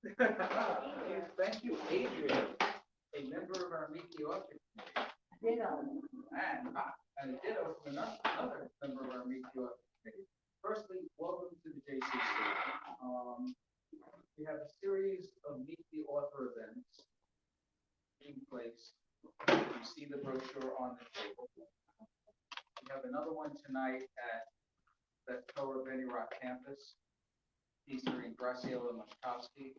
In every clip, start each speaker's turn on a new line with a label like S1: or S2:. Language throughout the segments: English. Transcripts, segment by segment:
S1: Thank you, Adrian, a member of our Meet the Author Committee. And a ditto from another member of our Meet the Author Committee. Firstly, welcome to the JCC. We have a series of Meet the Author events taking place. You see the brochure on the table. We have another one tonight at the Pharaoh Benny Rock campus, featuring Graciela Mashkovsky.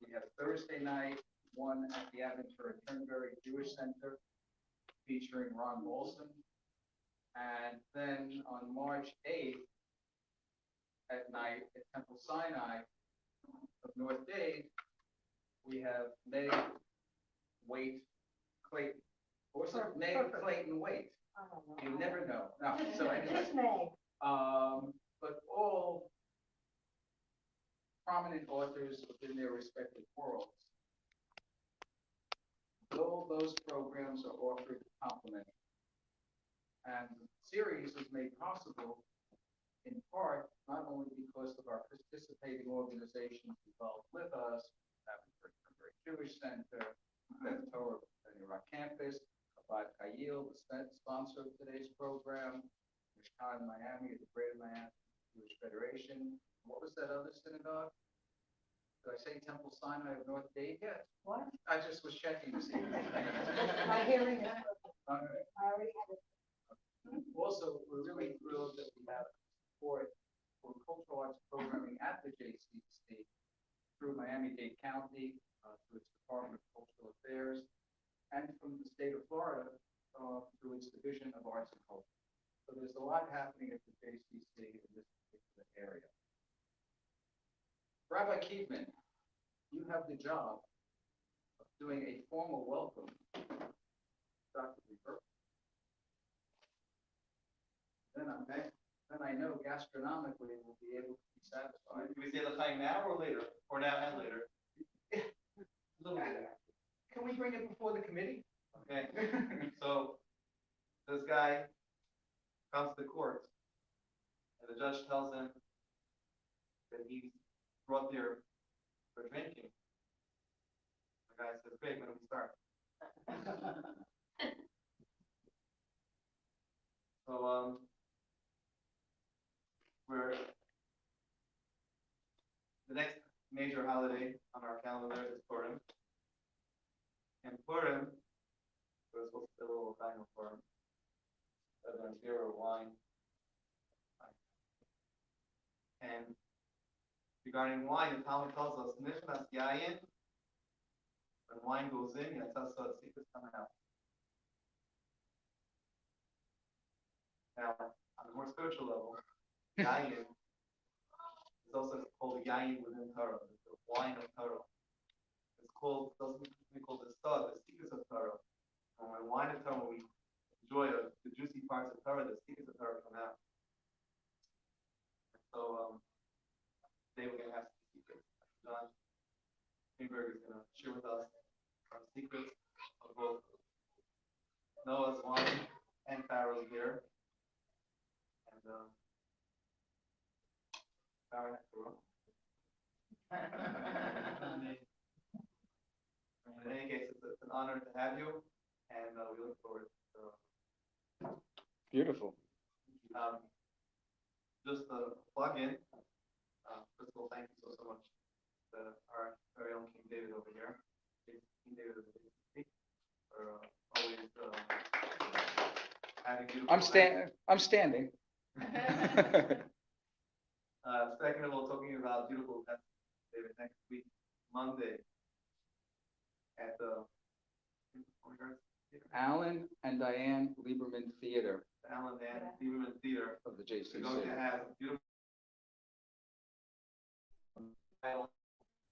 S1: We have Thursday night, one at the Aventura Greenberg Jewish Center, featuring Ron Molson. And then on March 8th at night at Temple Sinai of North Dade, we have Meg Waite Clayton. Or sorry, Meg Clayton Waite. You never know. No, so anyway.
S2: Just Meg.
S1: But all prominent authors within their respective worlds. All those programs are offered complimentary. And the series was made possible in part not only because of our participating organizations involved with us, the Jewish Center, the Torah Benny Rock campus, Abad Kayil, the sponsor of today's program, Mishkan Miami, the Greater Miami Jewish Federation. What was that other synagogue? Did I say Temple Sinai of North Dade yet?
S2: What?
S1: I just was checking to see.
S2: My hearing is.
S1: All right.
S2: I already had it.
S1: Also, we're really thrilled that we have support for cultural arts programming at the JCC through Miami-Dade County, through its Department of Cultural Affairs, and from the state of Florida through its Division of Arts and Culture. So there's a lot happening at the JCC in this particular area. Rabbi Kiefman, you have the job of doing a formal welcome to Dr. Greenberg. Then I know gastronomically we'll be able to be satisfied.
S3: Do we say l'chaim now or later? Or now and later? A little bit.
S1: Can we bring it before the committee?
S3: Okay. So this guy comes to court, and the judge tells him that he's brought there for drinking. The guy says, "Great, when do we start?" So we're the next major holiday on our calendar is Purim. And Purim, we're supposed to do a little time of Purim, whether it's beer or wine. And regarding wine, the Talmud tells us, Nishmas Yayin, when wine goes in, Yatzasa Tzikos coming out. Now, on a more spiritual level, Yayin is also called Yayin within Torah, the wine of Torah. It's called, doesn't we call the stud, the secrets of Torah. And when wine of Torah, we enjoy the juicy parts of Torah, the secrets of Torah come out. And so today we're going to have some secrets. John Greenberg is going to share with us some secrets of both Noah's wine and Pharaoh's beer. And Pharaoh has to run. In any case, it's an honor to have you, and we look forward to
S4: Beautiful.
S3: just a plug-in. First of all, thank you so much to our very own King David over here. King David of the JCC for always having beautiful
S4: I'm standing.
S3: Second of all, talking about beautiful events, David, next week, Monday, at the
S4: Alan and Diane Lieberman Theater
S3: Alan and Lieberman Theater.
S4: of the
S3: We're going to
S4: JCC.
S3: have beautiful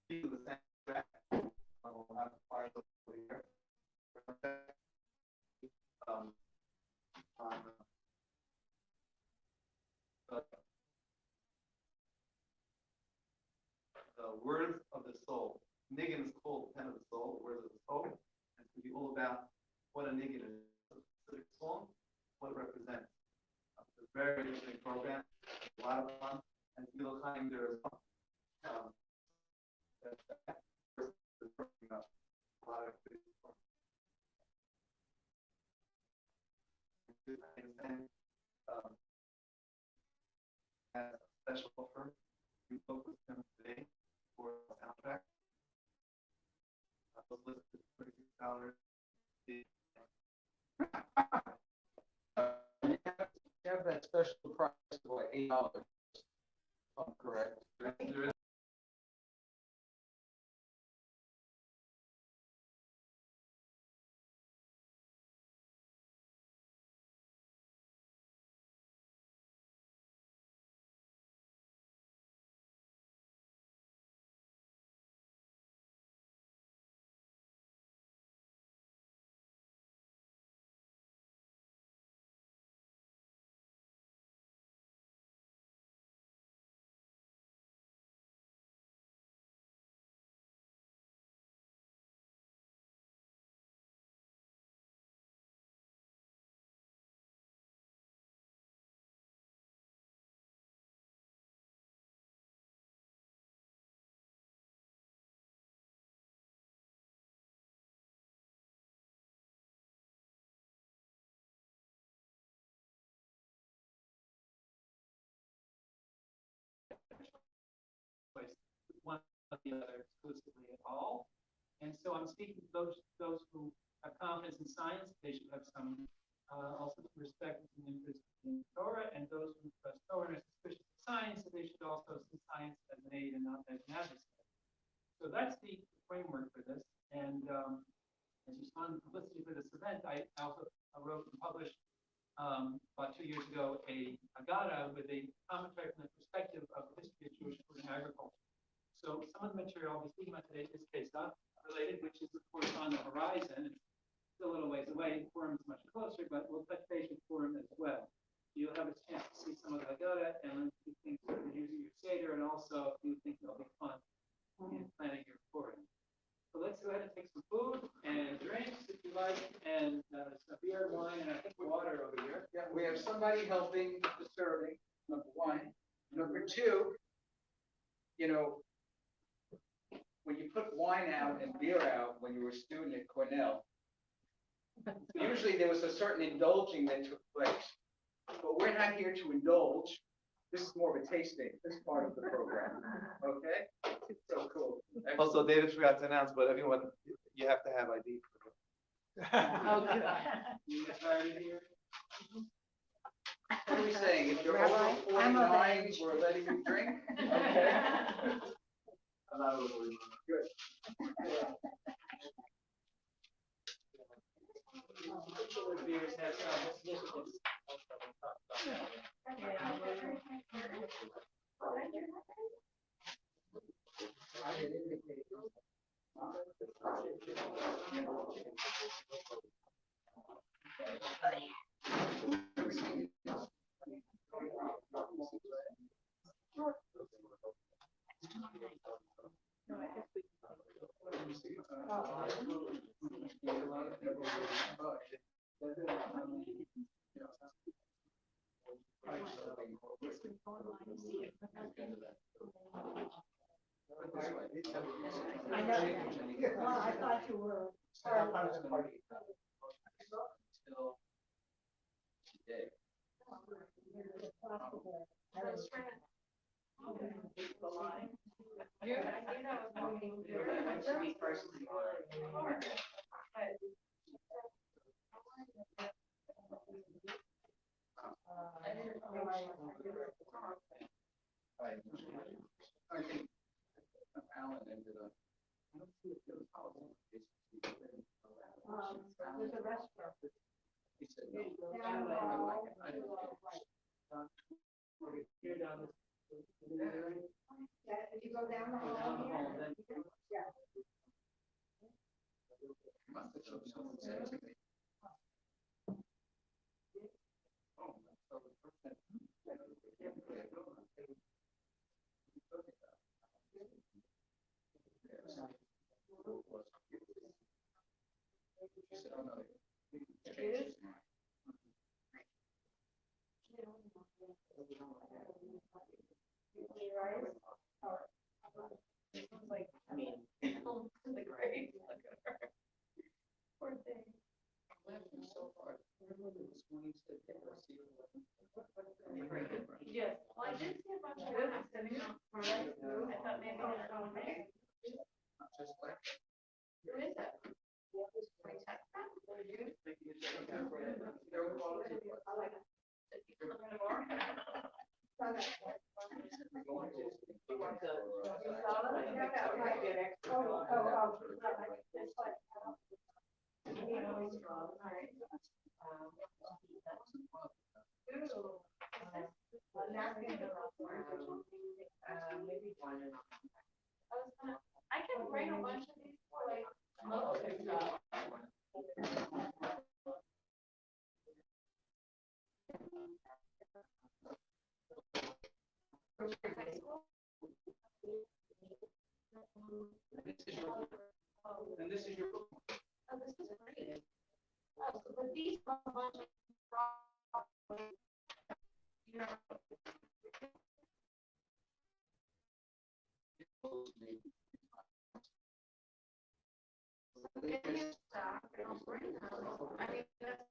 S3: the soundtrack. We'll have fires over here. On the words of the soul. Niggin is called Pen of the Soul, words of the soul. And it's going to be all about what a niggin is, a specific song, what it represents. It's a very interesting program, a lot of fun, and feel kind there as well. Um, as a special offer, we spoke with them today for a soundtrack. Those listed $36.
S4: You have that special price of like $8. Oh, correct.
S3: There is one of the other exclusively at all. And so I'm speaking to those who have confidence in science, they should have some also respect and interest in Torah, and those who trust Torah and are suspicious of science, they should also see science as an aid and not as an adversary. So that's the framework for this. And as you saw in the publicity for this event, I also wrote and published about 2 years ago a Agada with a commentary from the perspective of the history of Jewish food and agriculture. So some of the material I'll be speaking about today is Pesach related, which is of course on the horizon. It's still a little ways away. Purim is much closer, but we'll touch base with Purim as well. You'll have a chance to see some of the Agada and learn a few things that you're using your Seder, and also a few things that'll be fun in planning your Purim. So let's go ahead and take some food and drinks if you like, and some beer, wine, and I think water over here.
S4: Yeah, we have somebody helping with the serving, number one. Number two, you know, when you put wine out and beer out when you were a student at Cornell, usually there was a certain indulging that took place. But we're not here to indulge. This is more of a tasting, this part of the program. Okay? So cool.
S3: Also, David forgot to announce, but everyone, you have to have ID.
S2: Oh, good.
S3: You get tired of here?
S4: What are we saying? If you're
S2: Rabbi,
S4: over
S2: I'm of
S4: 49,
S2: age.
S4: we're letting you drink? Okay.
S3: I'm not over.
S4: Good.
S1: Beers have significance.
S2: I know. Well, I thought you were.
S4: Until today. I think Alan ended up. I don't see if there was politics.
S2: There's a restaurant.
S4: He said, no.
S2: Down the hall.
S4: I don't know.
S2: Yeah, if you go down the hall here. Yeah.
S4: Must have shown someone said to me. Oh, so the person. She said, oh, no.
S2: It is? Like, I mean, I can bring a bunch of these for like most of stuff.
S4: And this is your book.
S2: Oh, this is great. Oh, so but these are a bunch of raw, you know, stock, and I'll bring them. I mean, that's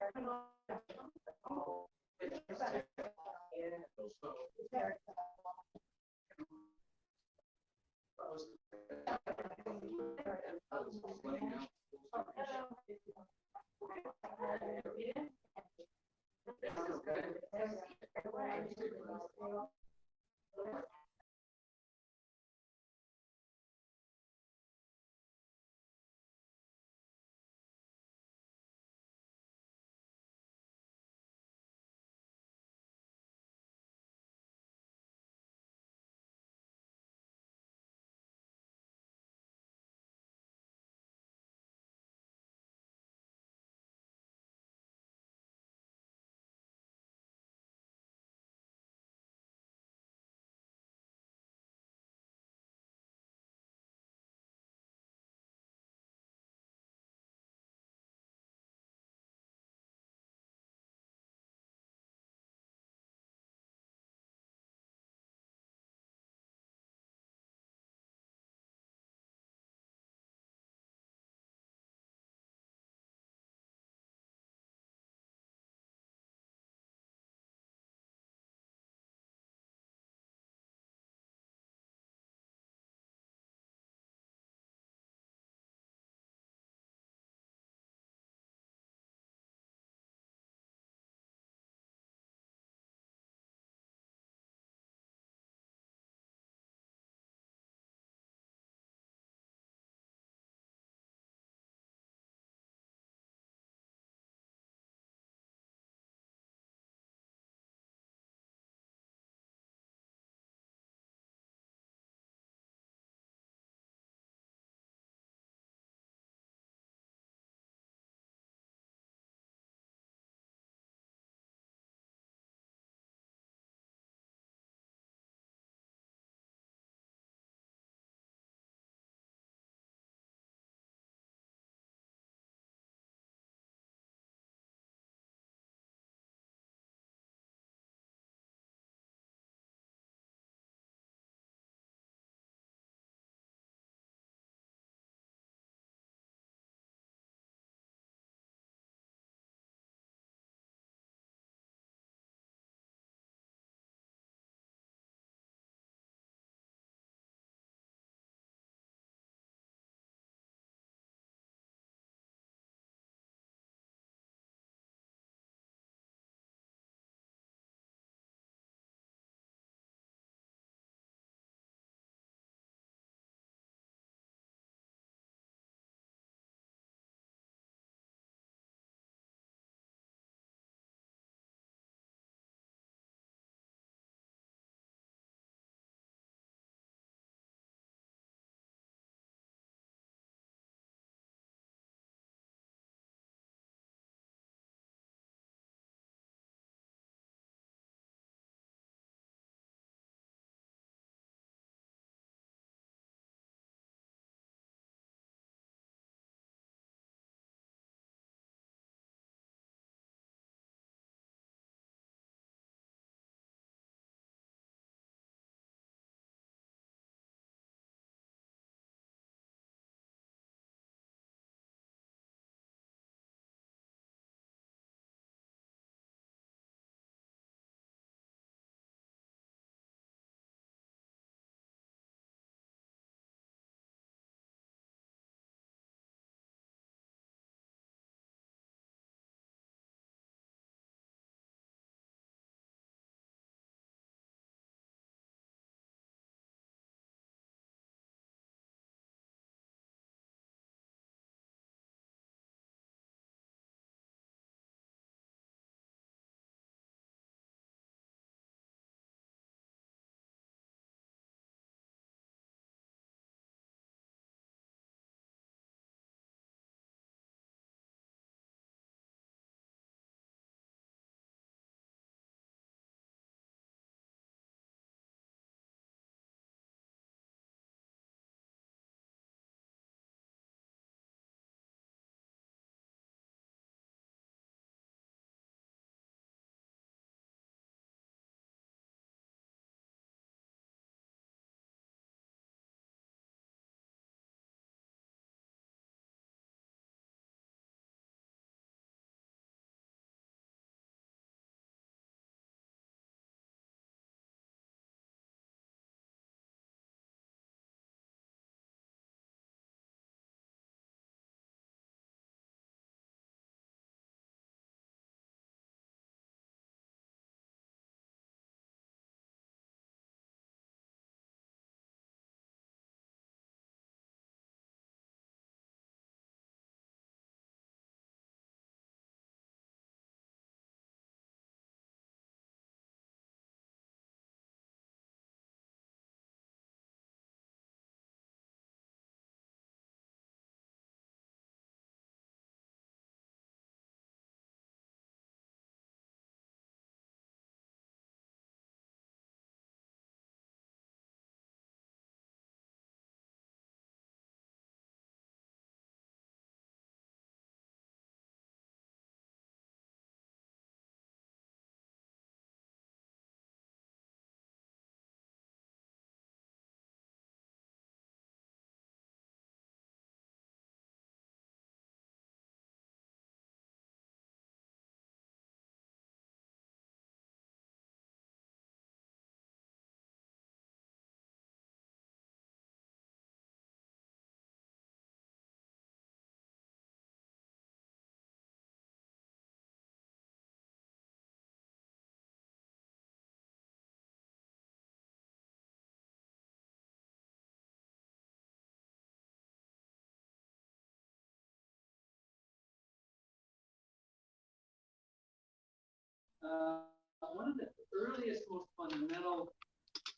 S5: One of the earliest, most fundamental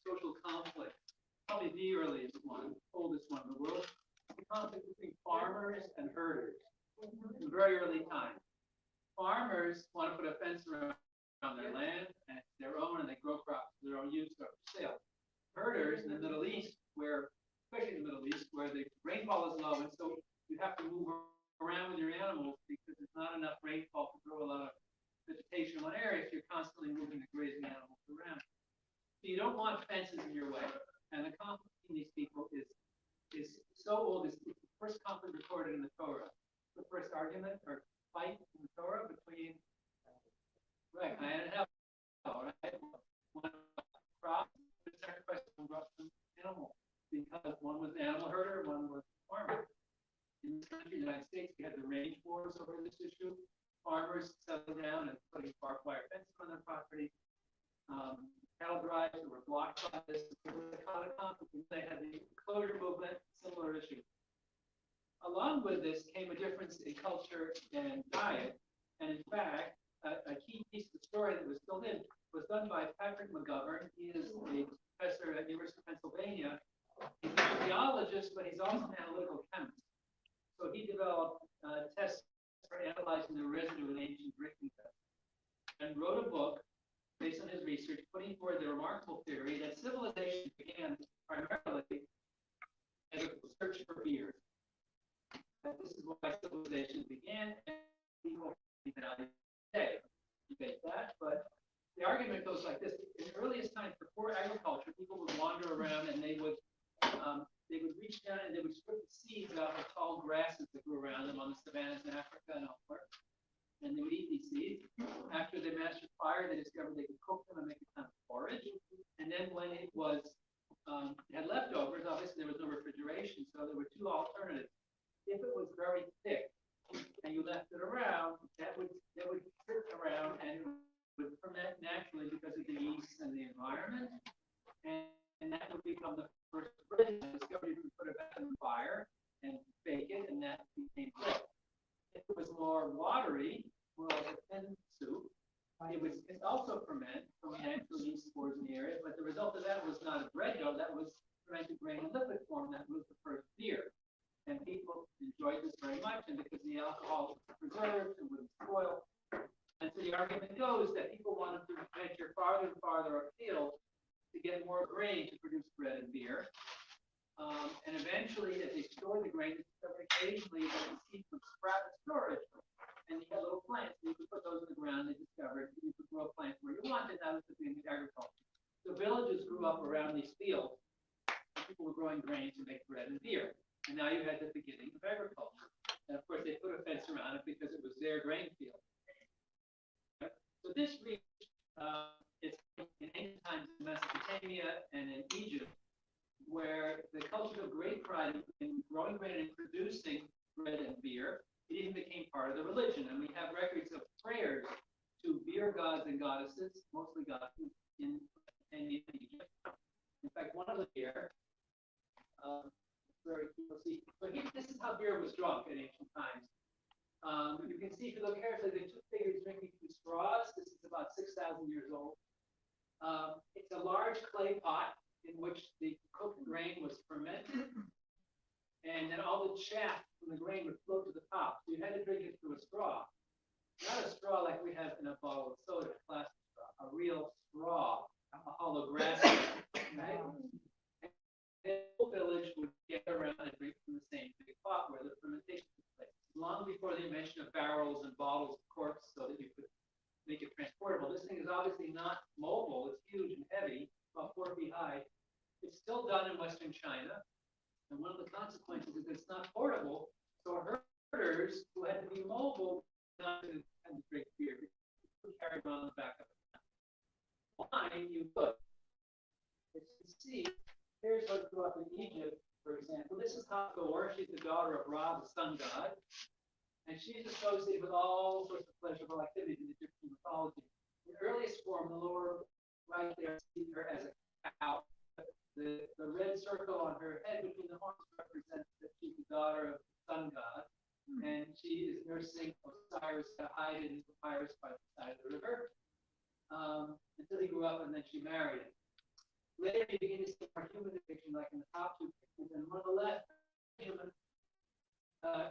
S5: social conflicts, probably the earliest one, oldest one in the world, the conflict between farmers and herders in very early times. Farmers want to put a fence around their land, and it's their own, and they grow crops for their own use or for sale. Herders in the Middle East, especially in the Middle East, where the rainfall is low, and so you have to move around with your animals because there's not enough rainfall to grow a lot of vegetation in one area, so you're constantly moving the grazing animals around. So you don't want fences in your way. And the conflict between these people is so old. It's the first conflict recorded in the Torah. The first argument or fight in the Torah between Cain and Abel, right? One crop, the sacrifice, one brought some animal, because one was an animal herder, one was a farmer. In this country, the United States, we had the range wars over this issue. Farmers settling down and putting barbed wire fences on their property. Cattle drives that were blocked by this. There was a kind of conflict. They had the closure movement, similar issue. Along with this came a difference in culture and diet. And in fact, a key piece of the story that was filled in was done by Patrick McGovern. He is a professor at the University of Pennsylvania. He's a geologist, but he's also an analytical chemist. So he developed tests for analyzing the residue in ancient drinking vessels and wrote a book based on his research, putting forward the remarkable theory that civilization began primarily as a search for beer. That this is why civilization began, and people value today. Debate that, but the argument goes like this: in the earliest times, before agriculture, people would wander around and they would reach down and they would strip the seeds off of tall grasses that grew around them on the savannas in Africa and elsewhere. And they would eat these seeds. After they mastered fire, they discovered they could cook them and make a kind of porridge. And then when it was had leftovers, obviously there was no refrigeration, so there were two alternatives. If it was very thick and you left it around, that would sit around and it would ferment naturally because of the yeast and the environment. And that would become the first bread. Discovered you could put it back in the fire and bake it, and that became bread. If it was more watery, more like a thin soup, it would also ferment from the natural yeast spores in the area, but the result of that was not a bread dough, that was fermented grain in liquid form. That was the first beer. And people enjoyed this very much, and because the alcohol was preserved and wouldn't spoil. And so the argument goes that people wanted to venture farther and farther afield to get more grain to produce bread and beer. And eventually, as they stored the grain, they discovered occasionally that the seeds would sprout in storage. And you had little plants, and you could put those in the ground. They discovered you could grow plants where you wanted. That was the beginning of agriculture. So villages grew up around these fields, and people were growing grain to make bread and beer. And now you had the beginning of agriculture. And of course, they put a fence around it because it was their grain field. So this reached it's in ancient times in Mesopotamia and in Egypt, where the culture of great pride in growing grain and producing bread and beer, it even became part of the religion. And we have records of prayers to beer gods and goddesses, mostly goddesses, in Egypt. In fact, one of the beer, this is how beer was drunk in ancient times. You can see if you look carefully, they took figures drinking through straws. This is about 6,000 years old. It's a large clay pot in which the cooked grain was fermented, and then all the chaff from the grain would float to the top. So you had to drink it through a straw. Not a straw like we have in a bottle of soda, a plastic straw, a real straw, a holographic, right? And the whole village would get around and drink from the same big pot where the fermentation took place. Long before the invention of barrels and bottles of corks so that you could make it transportable. This thing is obviously not mobile. It's huge and heavy, about 4 feet high. It's still done in Western China. And one of the consequences is it's not portable. So herders who had to be mobile not to have to drink beer. You could carry it on the back of it. Wine, you could. As you can see, here's what grew up in Egypt, for example. This is Hathor. She's the daughter of Ra, the sun god. And she's associated with all sorts of pleasurable activities in Egyptian mythology. The earliest form, the lower right there, see her as a cow. The red circle on her head between the horns represents that she's the daughter of the sun god. And she is nursing Osiris to hide in the papyrus by the side of the river. until he grew up, and then she married him. Later, you begin to see more human depiction, like in the top two pictures, and on the left, human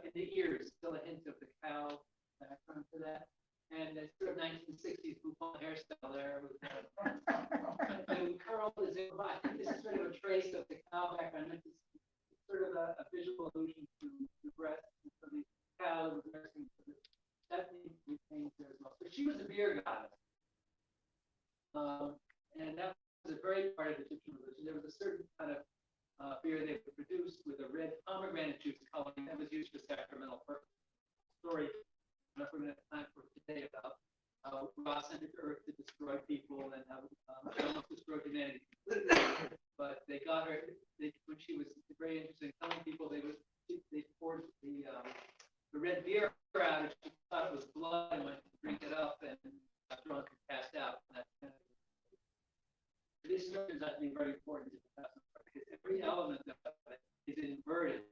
S5: in the ears, still a hint of the cow background to that. And it's sort of 1960s bouffant hairstyle there. And curl is in, I think this is sort of a trace of the cow background. It's sort of a visual allusion to the breast and so the cow was nursing. That needs to be changed there as well. So she was a beer goddess. And that was a very part of Egyptian religion. There was a certain kind of beer they would produce with a red pomegranate juice coloring that was used for sacramental purpose. Story enough we're going to have time for today about Ross entered Earth to destroy people and how almost destroyed humanity. But they got her when she was very interesting telling people they poured the red beer out and she thought it was blood and went to drink it up and got drunk and passed out. And this turns out to be very important because every element of it is inverted.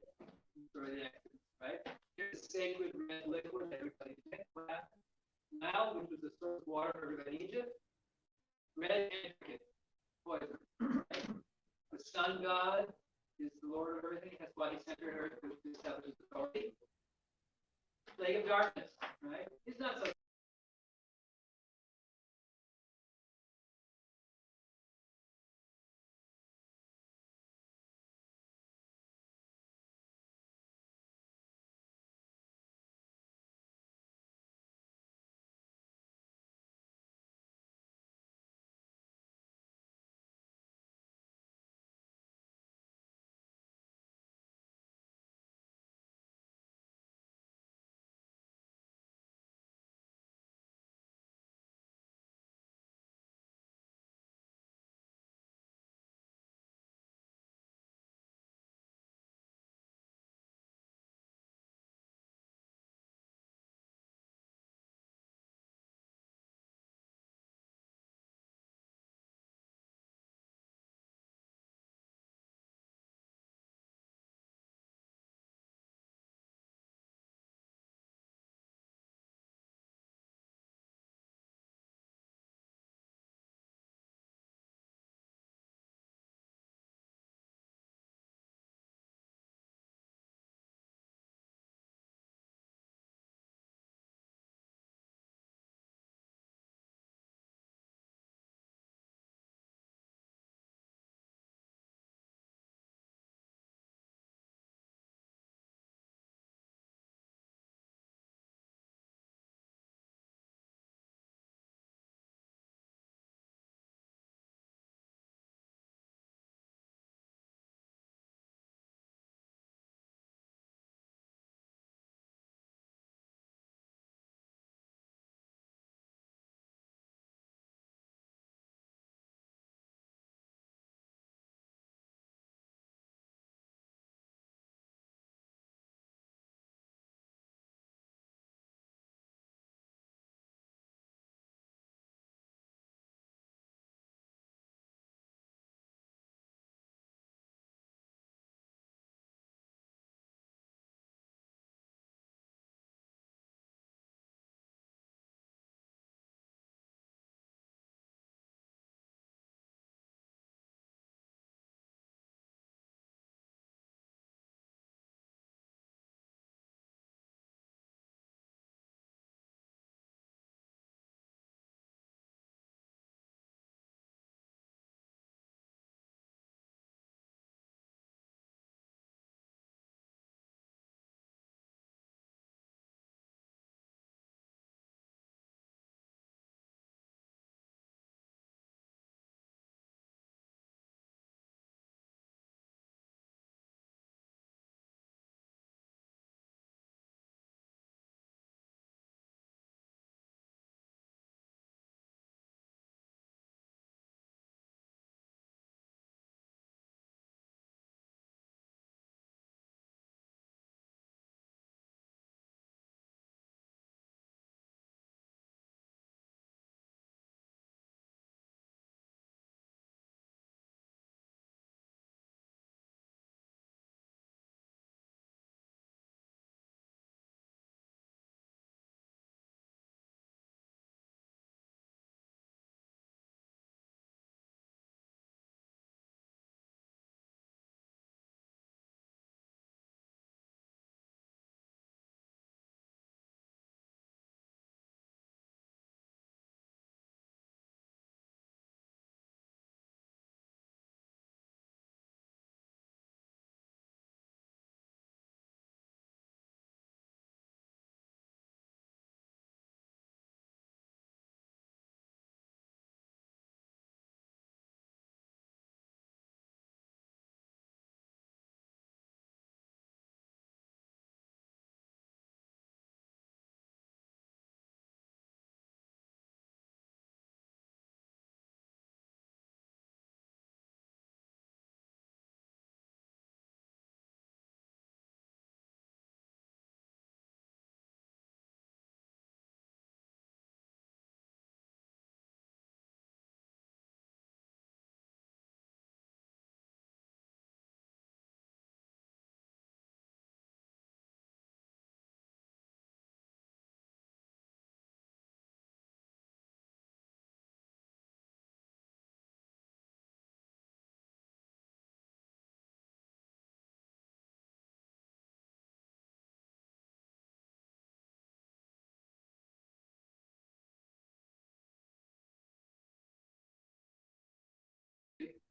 S5: Destroy the accidents, right? Here's a sacred red liquid everybody drank. What happened? Nile, which was the source of water for everybody in Egypt, red intricate poison. The sun god is the lord of everything. That's why he sent her to earth to establish his authority. Plague of darkness, right? It's not so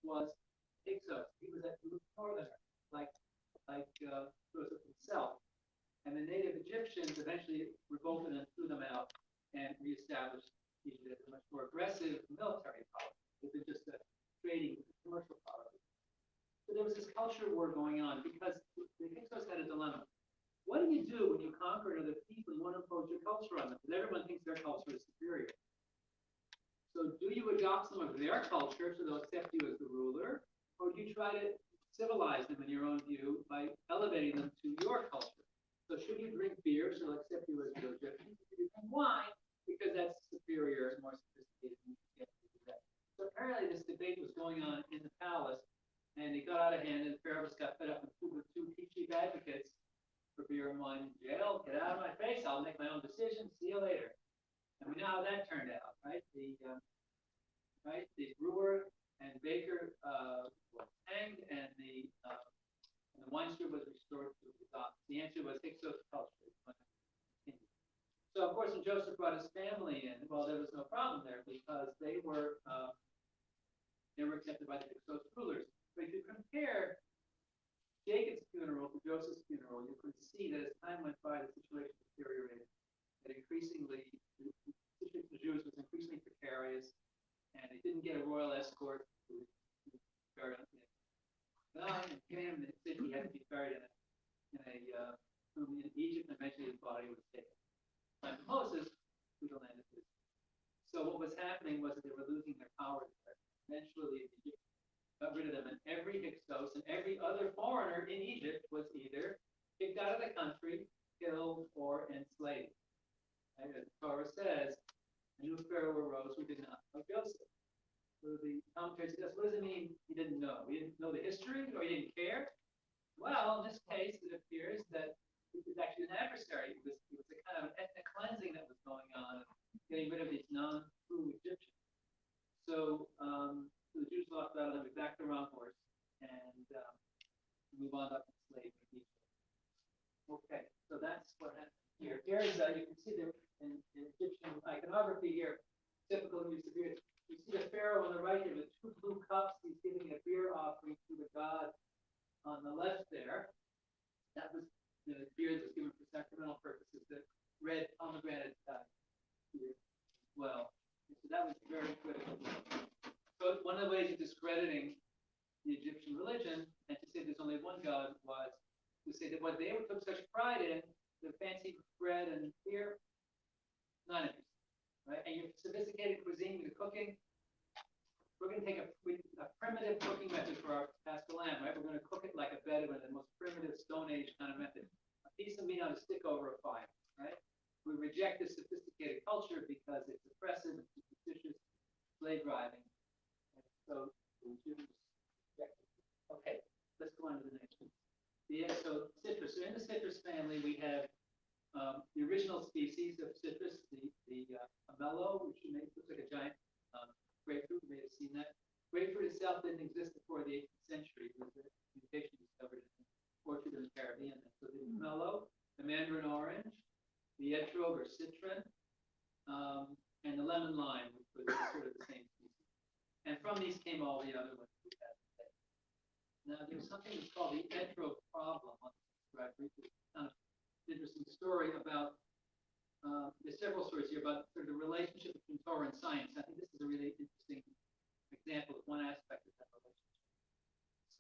S5: was Hyksos. He was a northerner, Joseph himself. And the native Egyptians eventually revolted and threw them out and reestablished Egypt as a much more aggressive military power than just a trading commercial power. So there was this culture war going on because the Hyksos had a dilemma. What do you do when you conquer another people? You want to impose your culture on them because everyone thinks their culture is superior. So do you adopt some of their culture so they'll accept you as the ruler, or do you try to civilize them in your own view by elevating them to your culture? So should you drink beer so they'll accept you as the Egyptian? Should you drink wine because that's superior and more sophisticated? So apparently this debate was going on in the palace, and it got out of hand, and Pharaoh got fed up and threw the two chief advocates for beer and wine in jail. Get out of my face! I'll make my own decision. See you later. And we know how that turned out, right? The brewer and baker were hanged, and the wine steward was restored to the dock. The answer was Hyksos culture. So of course, when Joseph brought his family in, well, there was no problem there because they were accepted by the Hyksos rulers. But if you compare Jacob's funeral to Joseph's funeral, you could see that as time went by, the situation deteriorated. That increasingly, the situation of the Jews was increasingly precarious, and they didn't get a royal escort to bury him. And him, and said he had to be buried in Egypt, and eventually his body was taken. Time of Moses to the land of Israel. So what was happening was that they were losing their power there. Eventually, the Egyptians got rid of them, and every Hyksos and every other foreigner in Egypt was either kicked out of the country, killed, or enslaved. And as the Torah says, a new Pharaoh arose who did not know Joseph. So the commentary says, what does it mean he didn't know? He didn't know the history, or he didn't care? Well, in this case, it appears that it was actually an adversary. It was a kind of an ethnic cleansing that was going on, getting rid of these non-true Egyptians. So the Jews lost out of them, we backed the wrong horse, and we wound up enslaved in Egypt. Okay, so that's what happened here. Here is, you can see the in Egyptian iconography here, typical use of beer. You see the Pharaoh on the right here with two blue cups. He's giving a beer offering to the god on the left there. That was the beer that was given for sacramental purposes. The red pomegranate beer as well. So that was very critical. So one of the ways of discrediting the Egyptian religion and to say there's only one God was to say that what they took such pride in, the fancy bread and beer, none of it, right? And your sophisticated cuisine, the cooking, we're going to take a primitive cooking method for our Paschal lamb, right? We're going to cook it like a Bedouin, the most primitive Stone Age kind of method. A piece of meat on a stick over a fire, right? We reject this sophisticated culture because it's oppressive, it's superstitious, slave driving. And so the Jews reject it. Okay, let's go on to the next one. So citrus. So in the citrus family, we have the original species of citrus, the pomelo, which looks like a giant grapefruit. You may have seen that. Grapefruit itself didn't exist before the 18th century. It was a mutation discovered in an orchard in the Caribbean. So the pomelo, the mandarin orange, the etrog or citron, and the lemon lime, which was sort of the same species. And from these came all the other ones we have today. Now, there's something that's called the etrog problem. I'll describe briefly. It's kind of an interesting story about, there's several stories here about sort of the relationship between Torah and science. I think this is a really interesting example of one aspect of that relationship.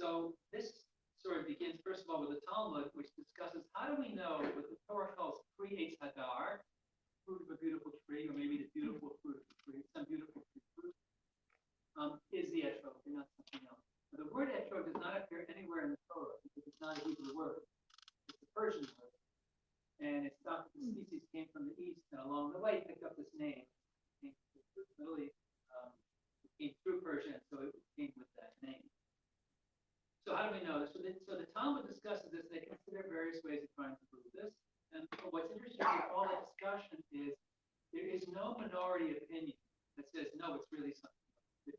S5: So this story begins, first of all, with the Talmud, which discusses how do we know what the Torah calls pre-Eitz Hadar, fruit of a beautiful tree, or maybe the beautiful fruit of the tree, some beautiful fruit, is the etrog, and not something else. Now, the word etrog does not appear anywhere in the Torah because it's not a Hebrew word. It's a Persian word. And it's thought that the species came from the east, and along the way picked up this name. It came through the Middle East, it came through Persia, and so it came with that name. So how do we know this? So the Talmud discusses this, and they consider various ways of trying to prove this. And what's interesting with all that discussion is there is no minority opinion that says, no, it's really something.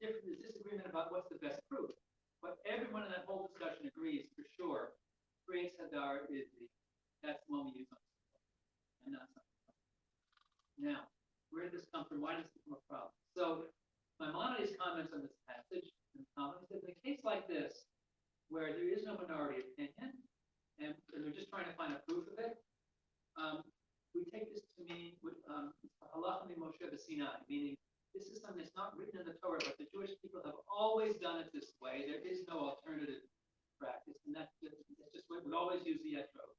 S5: There's disagreement about what's the best proof. But everyone in that whole discussion agrees, for sure, pre-Eitz Hadar is that's the one we use on and not something else. Now, where did this come from? Why did this become a problem? So Maimonides comments on this passage, in common. In a case like this, where there is no minority opinion, and they're just trying to find a proof of it, we take this to mean halacha Moshe Sinai, meaning this is something that's not written in the Torah, but the Jewish people have always done it this way. There is no alternative practice, and that's just what we always use the etrog.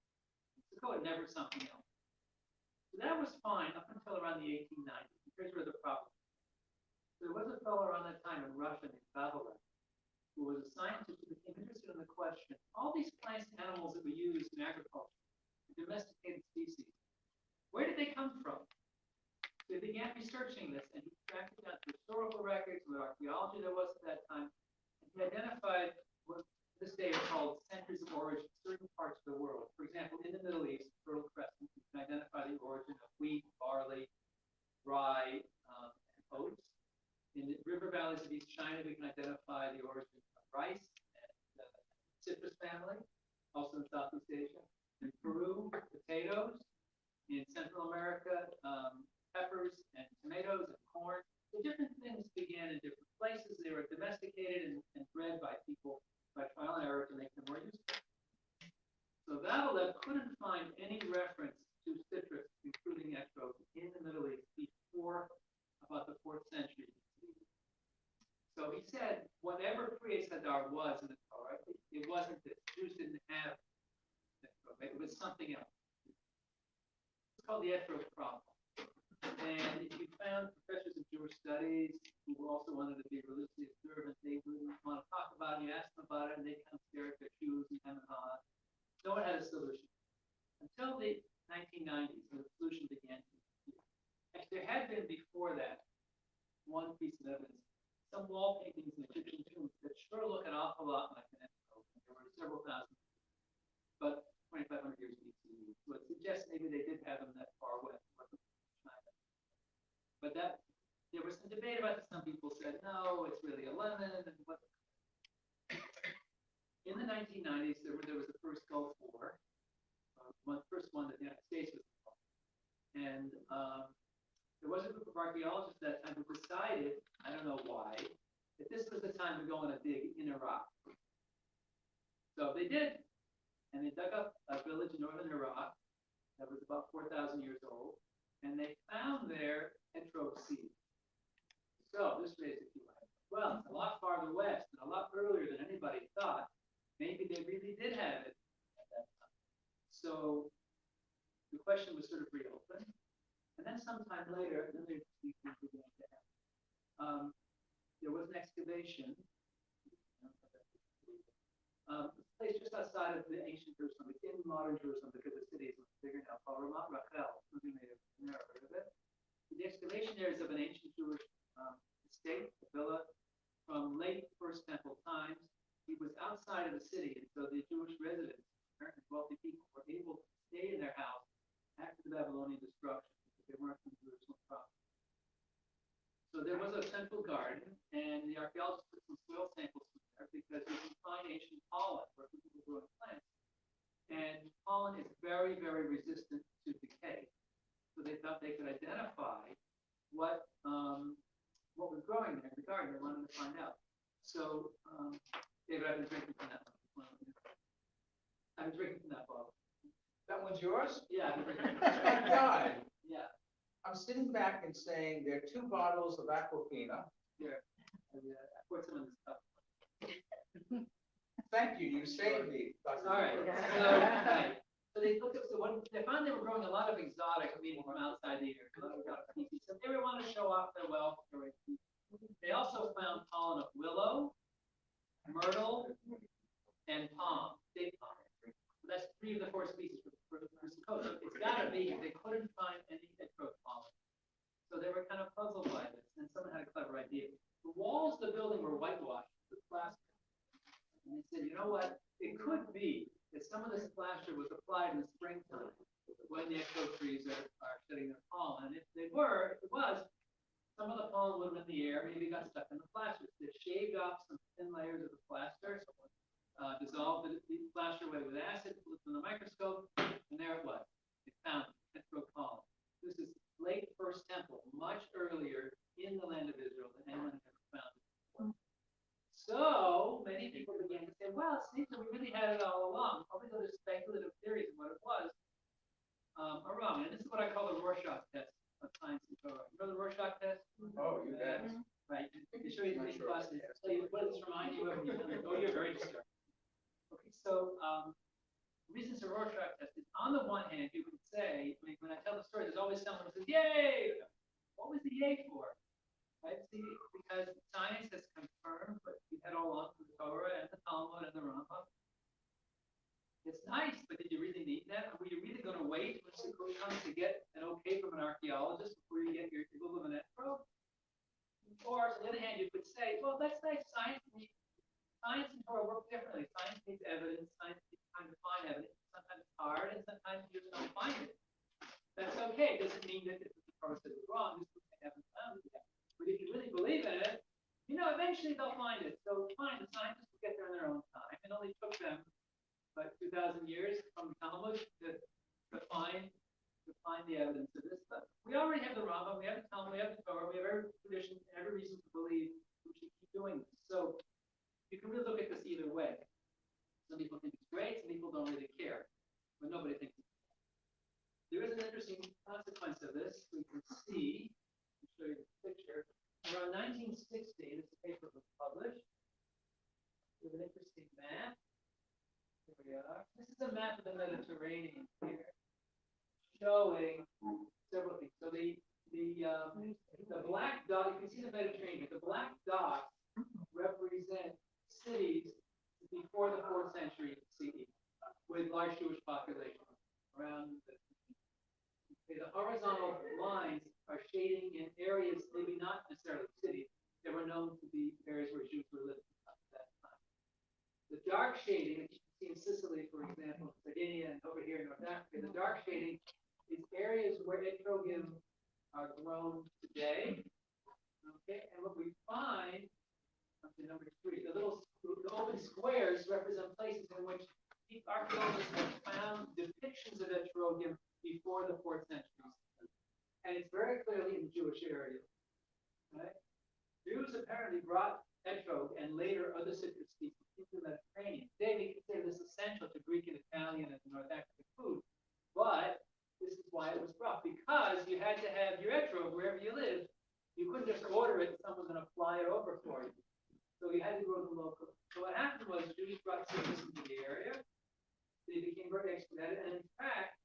S5: The code, never something else. So that was fine up until around the 1890s. Here's where the problem is. There was a fellow around that time in Russia named Pharaoh, who was a scientist who became interested in the question, all these plants and animals that we use in agriculture, domesticated species, where did they come from? So he began researching this, and he tracked it down to historical records, what archaeology there was at that time, and he identified what this day are called centers of origin in certain parts of the world. For example, in the Middle East, Fertile Crescent, you can identify the origin of wheat, barley, rye, and oats. In the river valleys of East China, we can identify the origin of rice and the citrus family, also in Southeast Asia. In Peru, potatoes. In Central America, peppers and tomatoes and corn. So different things began in different places. They were domesticated and bred by people by trial and error to make them more useful. So Vavilev couldn't find any reference to citrus, including etrog, in the Middle East before about the 4th century. So he said, whatever Prius Hadar was in the Torah, it wasn't this. Jews didn't have etrog, it was something else. It's called the etrog problem. And if you found professors of Jewish studies who also wanted to be religiously observant, they wouldn't want to talk about it. You ask them about it, and they come stare at their shoes and hem and haw. No one had a solution. Until the 1990s, when the solution began to appear. Actually, there had been before that one piece of evidence, some wall paintings in Egyptian tombs that sure look an awful lot like an etrog. There were several thousand, but 2,500 years BC. So it suggests maybe they did have them that far west. But that there was some debate about this. Some people said, no, it's really a lemon. And what? In the 1990s, there was the first Gulf War, first one that the United States was involved. And there was a group of archaeologists at that time who decided, I don't know why, that this was the time to go on a dig in Iraq. So they did. And they dug up a village in northern Iraq that was about 4,000 years old. And they found there etrog seeds. So this raised a few questions. Well, it's a lot farther west and a lot earlier than anybody thought. Maybe they really did have it at that time. So the question was sort of reopened. And then sometime later, another interesting thing began to happen. There was an excavation. This place just outside of the ancient Jerusalem, it's in modern Jerusalem because the city is bigger now, called Ramat Rachel. Some of you may have never heard of it. The excavation there is of an ancient Jewish estate, a villa, from late First Temple times. It was outside of the city, and so the Jewish residents, apparently wealthy people, were able to stay in their house after the Babylonian destruction because they weren't from Jerusalem proper. So there was a central garden, and the archaeologists took some soil samples from there because you can find ancient pollen where people were growing plants. And pollen is very, very resistant to decay. So they thought they could identify what was growing there in the garden. They wanted to find out. So, David, I've been drinking from that one. I've been drinking from that bottle.
S4: That one's yours?
S5: Yeah, I've been drinking.
S4: My God.
S5: Yeah.
S4: I'm sitting back and saying there are 2 bottles of Aquafina.
S5: Here. I poured some in this cup.
S4: Thank you. You saved me. Dr.
S5: All right.
S4: Greenberg.
S5: So they looked up. So when they found they were growing a lot of exotic, meaning from outside the area, a lot of exotic species. So they would want to show off their wealth. They also found pollen of willow, myrtle, and palm, date palm. So that's 3 of the 4 species for the coast. So it's got to be. They couldn't find any etrog pollen. So they were kind of puzzled by this, and someone had a clever idea. The walls of the building were whitewashed with plaster. And they said, you know what? It could be that some of this plaster was applied in the springtime when the etrog trees are shedding their pollen. And if it was, some of the pollen would have been in the air, maybe got stuck in the plaster. They shaved off some thin layers of the plaster, dissolved the plaster away with acid, looked in the microscope, and there it was. They found etrog pollen. This is late First Temple, much earlier in the land of Israel than anyone had ever found it before. hand, you could say, I mean, when I tell the story, there's always someone who says, "Yay!" What was the yay for? Right? See, because science has confirmed what we had all along from the Torah and the Talmud and the Rambam. It's nice, but did you really need that? Were you really going to wait when it comes to get an okay from an archaeologist before you get your equivalent probe? Or, on the other hand, you could say, well, that's nice. Science and Torah work differently. Science needs evidence. Science needs time to find evidence. Sometimes it's hard, and sometimes you just don't find it. That's okay. It doesn't mean that if the Torah says it's wrong, just because they haven't found it yet. But if you really believe in it, you know, eventually they'll find it. So fine, the scientists will get there in their own time. It only took them about 2,000 years from the Talmud to find the evidence of this. But we already have the Rambam, we have the Talmud, we have the Torah, we have every tradition, every reason to believe we should keep doing this. So you can really look at this either way. Some people think it's great, some people don't really care, but nobody thinks it's great. There is an interesting consequence of this. We can see, I'll show you the picture. Around 1960, this paper was published with an interesting map. Here we are. This is a map of the Mediterranean here, showing several things. So the black dot, you can see the Mediterranean. The black dots represent cities before the 4th century CE, with large Jewish populations around the horizontal lines are shading in areas, maybe not necessarily cities, that were known to be areas where Jews were living at that time. The dark shading, that you can see in Sicily, for example, Sardinia, and over here in North Africa, the dark shading is areas where etrogim are grown today. Okay, and what we find, up to number 3, the open squares represent places in which archaeologists have found depictions of etrogim before the 4th century. And it's very clearly in Jewish areas. Right? Jews apparently brought etrog and later other citrus species into the Mediterranean. Today we consider this essential to Greek and Italian and North African food. But this is why it was brought, because you had to have your etrog wherever you lived. You couldn't just order it and someone's going to fly it over for you. So you had to grow them locally. So what happened was Jews brought citrus into the area. They became very expert at it. And in fact,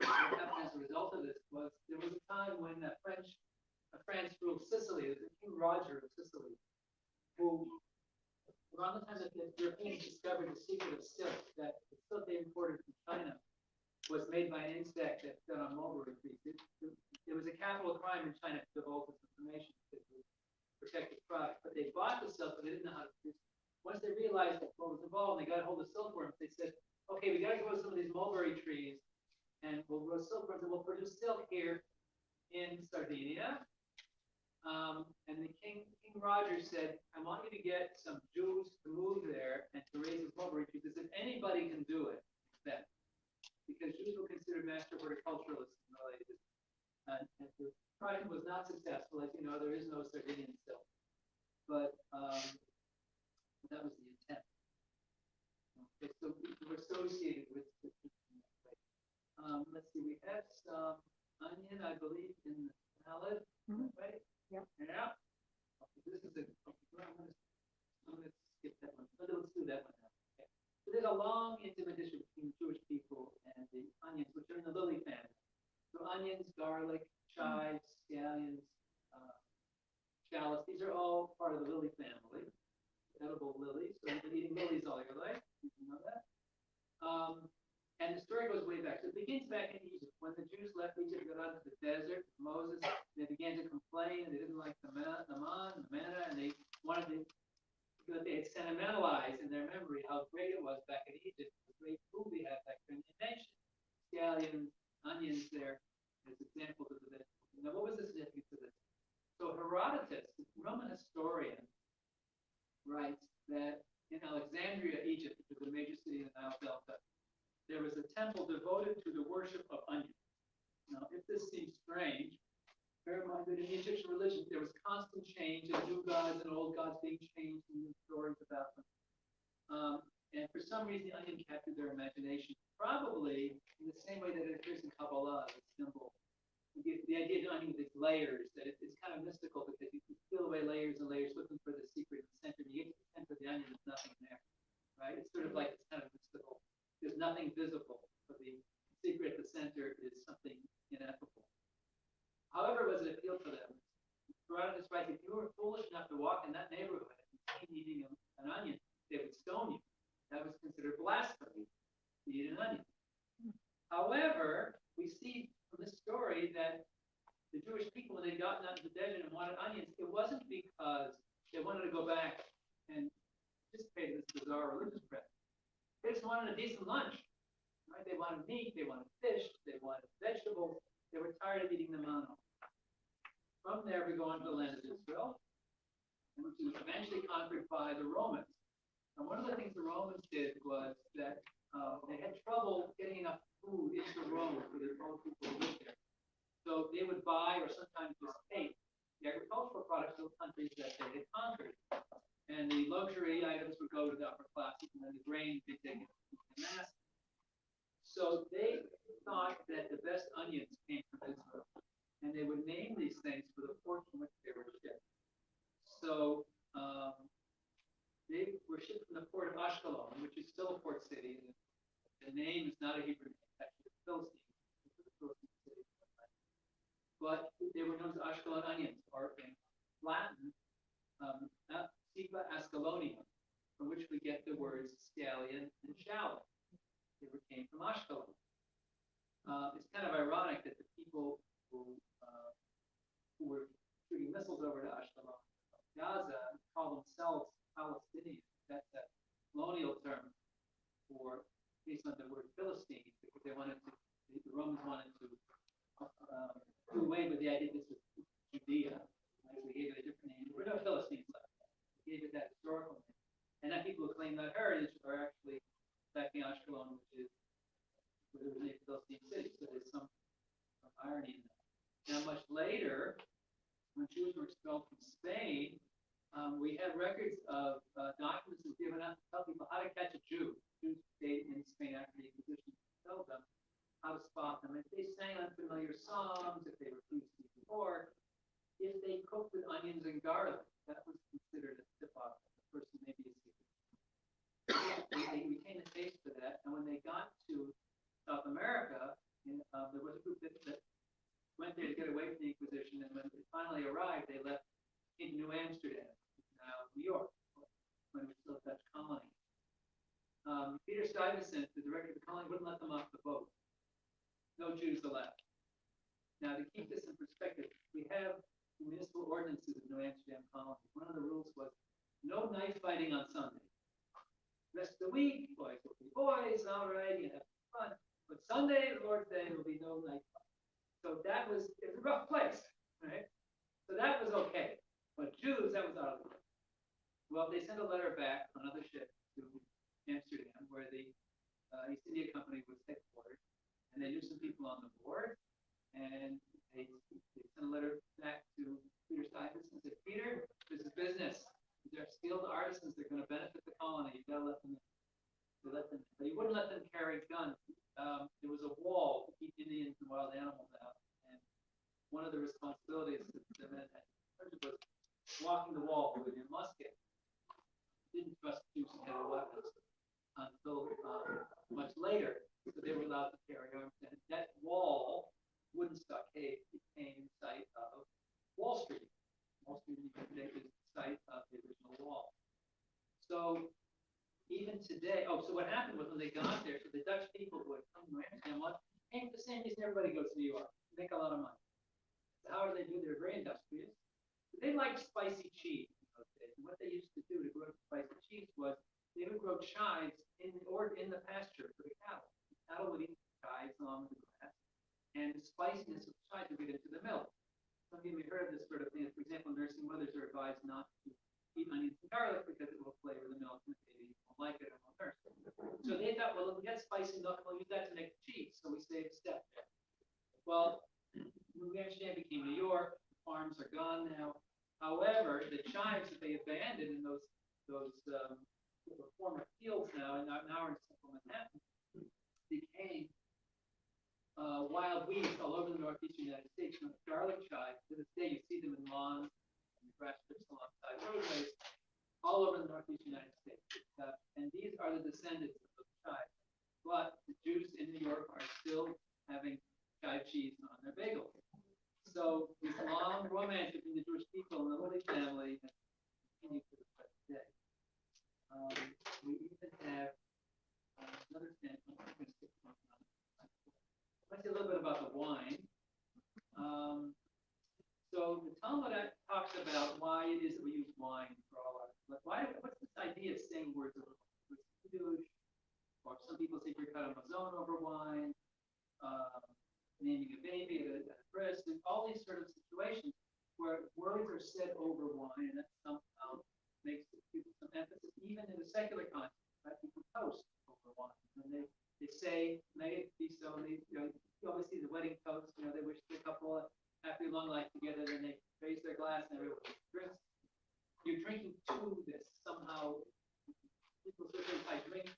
S5: what happened as a result of this was there was a time when France ruled Sicily. It was King Roger of Sicily, who around the time that the Europeans discovered the secret of silk, that the silk they imported from China was made by an insect that fed on mulberry trees. It was a capital crime in China to divulge this information because it was protected product. But they bought the silk, but they didn't know how to produce it. Once they realized what was involved, and they got hold of silkworms, they said, okay, we got to grow some of these mulberry trees, and we'll grow silkworms, and we'll produce silk here in Sardinia. And the King Roger said, I want you to get some Jews to move there and to raise these mulberry trees. He said, anybody can do it, then. Because Jews were considered master horticulturalists in the early ages. And the project was not successful. As you know, there is no Sardinian silk. But that was the intent. Okay, so we were associated with the let's see, we have some onion, I believe, in the salad, right?
S2: Yeah.
S5: Yeah. Okay, this is I'm going to skip that one. Let's do that one now. Okay. So there's a long, intimate history between Jewish people and the onions, which are in the lily family. So onions, garlic, chives, scallions, shallots, these are all part of the lily family, edible lilies. So you've been eating lilies all your life. You know that. And the story goes way back. So it begins back in Egypt. When the Jews left Egypt, got out to the desert, Moses, they began to complain. They didn't like the manna, and they wanted to, they had sentimentalized in their memory how great it was back in Egypt, the great food we had back then. They mentioned scallions, onions there as examples of the vegetables. Now, what was the significance of this? So Herodotus, the Roman historian, writes that in Alexandria, Egypt, which was a major city in the Nile Delta, there was a temple devoted to the worship of onions. Now, if this seems strange, bear in mind that in the Egyptian religion, there was constant change, and new gods and old gods being changed, and new stories about them. And for some reason, the onion captured their imagination, probably in the same way that it appears in Kabbalah, the symbol. The idea of the onion with its layers, that it's kind of mystical because you can peel away layers and layers looking for the secret in the center. And you get to the center of the onion, there's nothing there, right? It's sort of like it's kind of mystical. There's nothing visible, but the secret at the center is something ineffable. However, was it appealed to them? Throughout this right, if you were foolish enough to walk in that neighborhood and see eating an onion, they would stone you. That was considered blasphemy to eat an onion. However, we see from this story that the Jewish people, when they'd gotten out of the desert and wanted onions, it wasn't because they wanted to go back and participate in this bizarre religious practice. They just wanted a decent lunch. Right? They wanted meat, they wanted fish, they wanted vegetables. They were tired of eating the manna. From there, we go on to the land of Israel, which was eventually conquered by the Romans. And one of the things the Romans did was that they had trouble getting enough food into Rome for their own people who lived there. So they would buy or sometimes just take the agricultural products of the countries that they had conquered. And the luxury items would go to the upper classes, and then the grain would be taken to the masses. So they thought that the best onions came from Israel. And they would name these things for the port from which they were shipped. So they were shipped from the port of Ashkelon, which is still a port city. And the name is not a Hebrew name, it's actually a Philistine city. But they were known as Ashkelon onions, or in Latin, Cipa Ascalonium, from which we get the words scallion and shallot. They came from Ashkelon. It's kind of ironic that the people who were shooting missiles over to Ashkelon, Gaza, call themselves Palestinians. That's a colonial term for, based on the word Philistine, because they wanted to, the Romans wanted to do away with the idea this was Judea. Right? We gave it a different name. There were no Philistines left. We gave it that historical name. And then people who claim that heritage are actually attacking Ashkelon, which is where there was a Philistine city. So there's some irony in that. Now, much later, when Jews were expelled from Spain, we have records of documents that were given out to tell people how to catch a Jew. Jews stayed in Spain after the Inquisition to tell them how to spot them. If they sang unfamiliar songs, if they refused to eat pork, if they cooked with onions and garlic, that was considered a tip-off. The person may be a secret. They retained a taste for that, and when they got to South America, there was a group that went there to get away from the Inquisition, and when they finally arrived, they left in New Amsterdam, now New York, when it was still a Dutch colony. Peter Stuyvesant, the director of the colony, wouldn't let them off the boat. No Jews allowed. Now, to keep this in perspective, we have municipal ordinances in New Amsterdam colony. One of the rules was no knife fighting on Sunday. The rest of the week, boys will be boys, all right, you have fun. But Sunday, the Lord's Day, will be no knife fighting. So that was, it was a rough place, right? So that was okay. But Jews, that was out of the way. Well, they sent a letter back on another ship to Amsterdam, where the East India Company was headquartered, and they knew some people on the board, and they sent a letter back to Peter Stuyvesant and said, Peter, this is business. These are skilled artisans. They're going to benefit the colony. You got to let them in. But you wouldn't let them carry guns. There was a wall to keep Indians and wild animals out, and one of the responsibilities that the men had was walking the wall with your musket. Didn't trust Jews to carry weapons until much later, so they were allowed to carry arms. And that wall, wooden stockade, became the site of Wall Street. Wall Street is the site of the original wall. So even today, so what happened was when they got there, so the Dutch people who had come to Amsterdam, came for the same reason everybody goes to New York, make a lot of money. So how do they do? They're very industrious. They liked spicy cheese in those days. And what they used to do to grow spicy cheese was they would grow chives in the pasture for the cattle. The cattle would eat chives along with the grass, and the spiciness of the chives would get into the milk. Some of you may have heard of this sort of thing. For example, nursing mothers are advised not to eat onions and garlic because it will flavor the milk and the baby won't like it and won't nurse. So they thought, well, if we get spicy milk, we'll use that to make cheese. So we saved a step there. Well, New Amsterdam became New York. Farms are gone now. However, the chives that they abandoned in those former fields now, and now are in central Manhattan, became wild weeds all over the northeastern United States. You know, garlic chives, to this day, you see them in lawns and grass strips alongside roadways all over the northeastern United States. And these are the descendants of those chives. But the Jews in New York are still having chive cheese on their bagel. So this long romance between the Jewish people and the Holy Family has continued to the present day. We even have another example. I'm going to skip one. Let's say a little bit about the wine. So the Talmud talks about why it is that we use wine for all our. What's this idea of saying words over wine? Or some people say birkat hamazon over wine, naming a baby at a breast, and all these sort of situations where words are said over wine, and that somehow makes people some emphasis, even in the secular context. Right? People toast over wine, and they say, "May it be so." They, you always see the wedding toast. They wish the couple a happy long life together, and they raise their glass, and everyone drinks. You're drinking to this somehow. People say, "I drink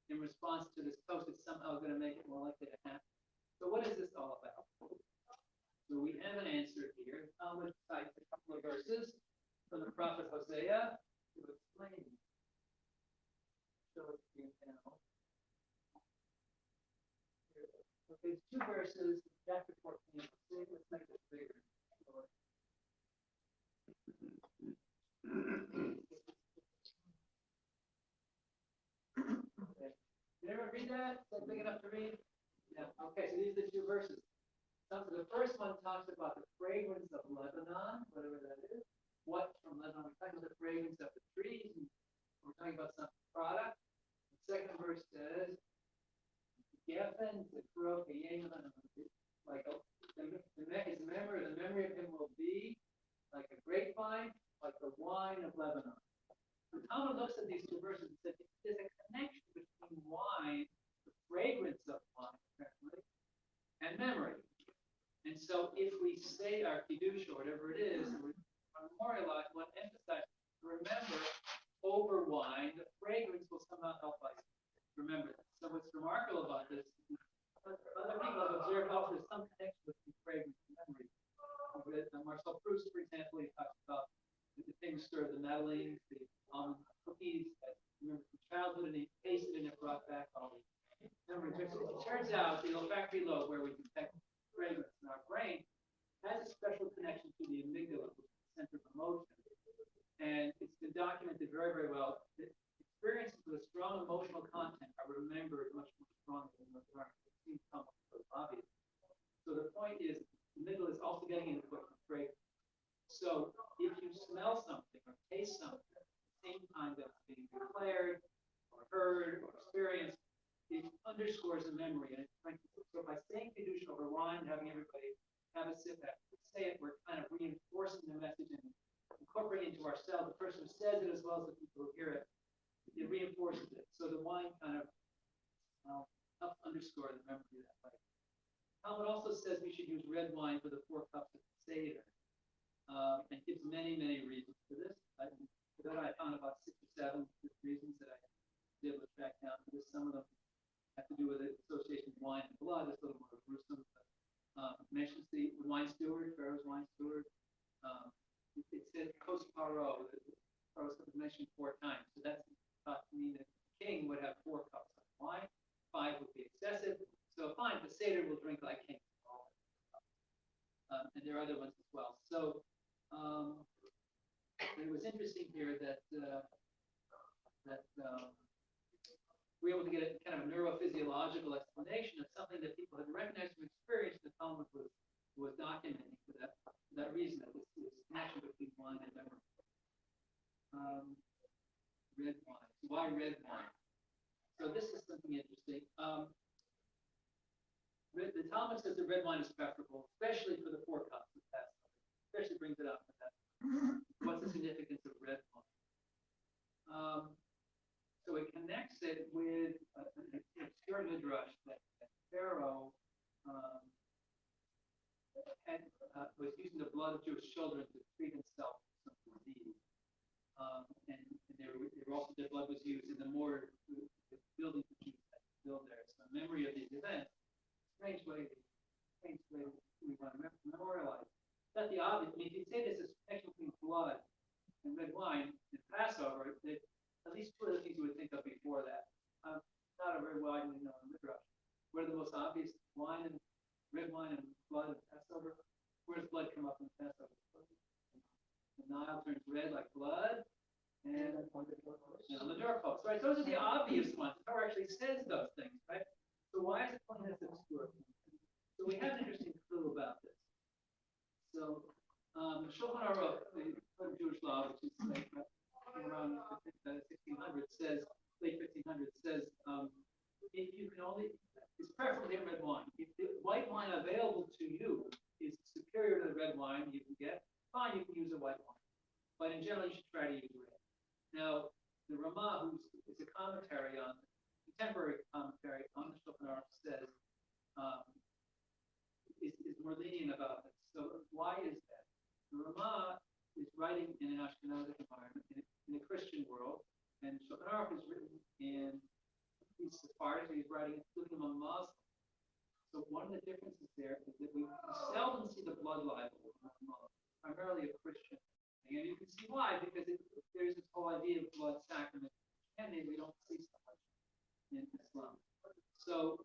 S5: in response to this toast. It's somehow going to make it more likely to happen." So what is this all about? So we have an answer here. Talmud cites a couple of verses from the prophet Hosea to explain. Show it to you now. Okay, it's 2 verses, chapter 14. Let's make this bigger. Okay. Did everyone read that? Is that big enough to read? Yeah. Okay, so these are the 2 verses. So the first one talks about the fragrance of Lebanon, whatever that is. What from Lebanon? We're talking about the fragrance of the trees, and we're talking about some product. The second verse says, Geffen, like the memory of him will be like a grapevine, like the wine of Lebanon. The Talmud looks at these 2 verses and says there's a connection between wine, the fragrance of wine, apparently, and memory. And so if we say our kiddush or whatever it is, we memorialize, we want to emphasize, remember, over wine, the fragrance will somehow help us remember that. So what's remarkable about this, other people have observed how there's some connection between fragrance and memory. Marcel Proust, for example, he talks about the famous story of the Madeleines, the almond cookies that remember from childhood, and he tasted and it brought back all the memories. It turns out the olfactory lobe, where we detect fragrance in our brain, has a special connection to the amygdala, which is the center of emotion. And it's been documented very, very well. Experiences with a strong emotional content are remembered much more strongly than those aren't. It seems so obvious. So the point is, the amygdala is also getting input from fragrance. So if you smell something or taste something at the same time that it's being declared or heard or experienced, it underscores a memory. And so by saying kiddush over wine, having everybody have a sip after we say it, we're kind of reinforcing the message and incorporating into ourselves. The person who says it as well as the people who hear it, it reinforces it. So the wine kind of helps underscore the memory that way. Talmud also says we should use red wine for the 4 cups of Seder, and gives many, many reasons for this. I found about 6 or 7 reasons that I was able to track down for this. Some of them have to do with the association of wine and blood. It's a little more gruesome. Mentions the wine steward, Pharaoh's wine steward. It said Pharaoh. Pharaoh's mentioned 4 times. So that's thought to mean that the king would have 4 cups of wine. 5 would be excessive. So fine, the Seder will drink like king. And there are other ones as well. So it was interesting here that we were able to get a kind of a neurophysiological explanation of something that people had recognized from experience. The Talmud was documenting for that reason, that this connection between wine and memory. Red wine. Why red wine? So this is something interesting. The Talmud says that red wine is preferable, especially for the 4 cups of Passover. Especially brings it up. What's the significance of red wine? So it connects it with an obscure midrash that Pharaoh was using the blood of Jewish children to treat himself from some disease. And also their blood was used in the mortar to building the keep that built there. So in memory of these events, strange way we want to memorialize. That's the obvious. I mean, if you say there's this connection between blood and red wine in Passover, at least 2 other things you would think of before that. Not a very widely known midrash. What are the most obvious? Wine wine and blood in Passover. Where does blood come up in Passover? The Nile turns red like blood, and on the doorpost, right? Those are the obvious ones. The Torah actually says those things, right? So why is it plain as obscure? So we have an interesting clue about this. So Shulchan Aruch, the Code of Jewish Law, which is like around 1600, says, late 1500s, says if you can only, it's preferably red wine. If the white wine available to you is superior to the red wine you can get, fine, you can use a white wine. But in general, you should try to use red. Now, the Ramah, who is a commentary on, contemporary commentary on the Shulchan Aruch, says, is more lenient about this. So why is that? The Ramah is writing in an Ashkenazic environment, in a Christian world, and Shulchan Aruch is written in, he's Sephardic, he's writing among Muslims. So one of the differences there is that we seldom see the blood libel among Muslims, primarily a Christian. And you can see why, because there's this whole idea of blood sacrament, and we don't see so much in Islam. So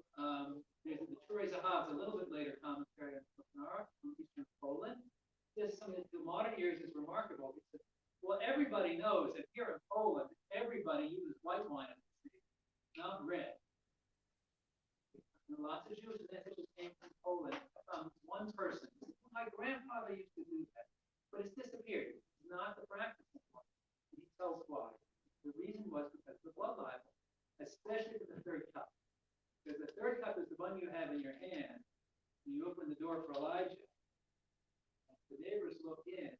S5: there's the Turei Zahav's a little bit later commentary on Shulchan Aruch from Eastern Poland. This is something that the modern ears is remarkable. Because, well, everybody knows that here in Poland, everybody uses white wine in the city, not red. And lots of Jews that just came from Poland. One person, my grandfather used to do that, but it's disappeared. It's not the practice anymore. He tells why. The reason was because of the blood libel, especially for the third cup. Because the third cup is the one you have in your hand, and you open the door for Elijah. And the neighbors look in.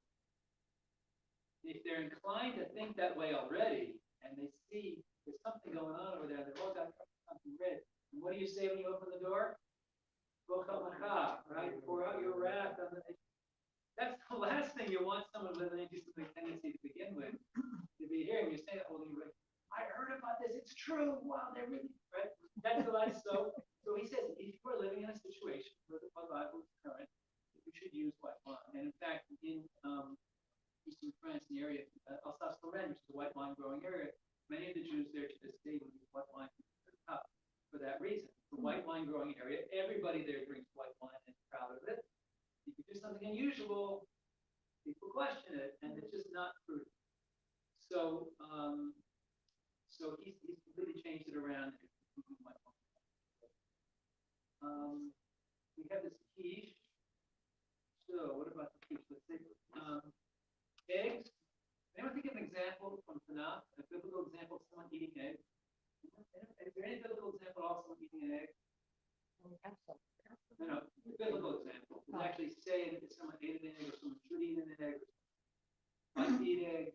S5: If they're inclined to think that way already, and they see there's something going on over there, they've all got something red. And what do you say when you open the door? Right? Pour out your wrath on the. That's the last thing you want someone with an anti-Semitic tendency to begin with to be hearing you say that holding your breath. I heard about this. It's true. Wow, they're really right. That's the last. So he says if you are living in a situation where the blood libel is current, you should use white wine. And in fact, in eastern France, in the area Alsace-Lorraine, which is a white wine growing area, many of the Jews there to this day will use white wine in their cup for that reason. The white wine growing area, everybody there drinks white wine and is proud of it. If you do something unusual, people question it, and it's just not prudent. So, he's completely changed it around. We have this quiche. So, what about the quiche? Let's say eggs. Anyone think of an example from Tanakh, a biblical example of someone eating eggs? Is there any biblical example of someone eating an egg? No, biblical example. Does it actually say that someone ate an egg or someone should eat an egg? Might eat egg.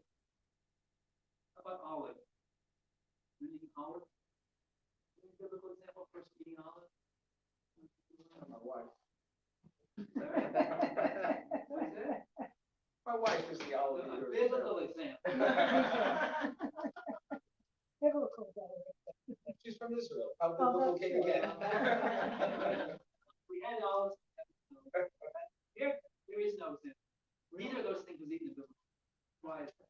S5: How about olive? You eating olive? Any biblical example of a person eating olive?
S4: My wife.
S5: Is that right? What is it?
S4: My wife is the olive.
S5: A biblical example.
S4: She's from Israel. How biblical can you get?
S5: We had olives. Here is no example. Neither of those things was eaten in biblical. Why is that?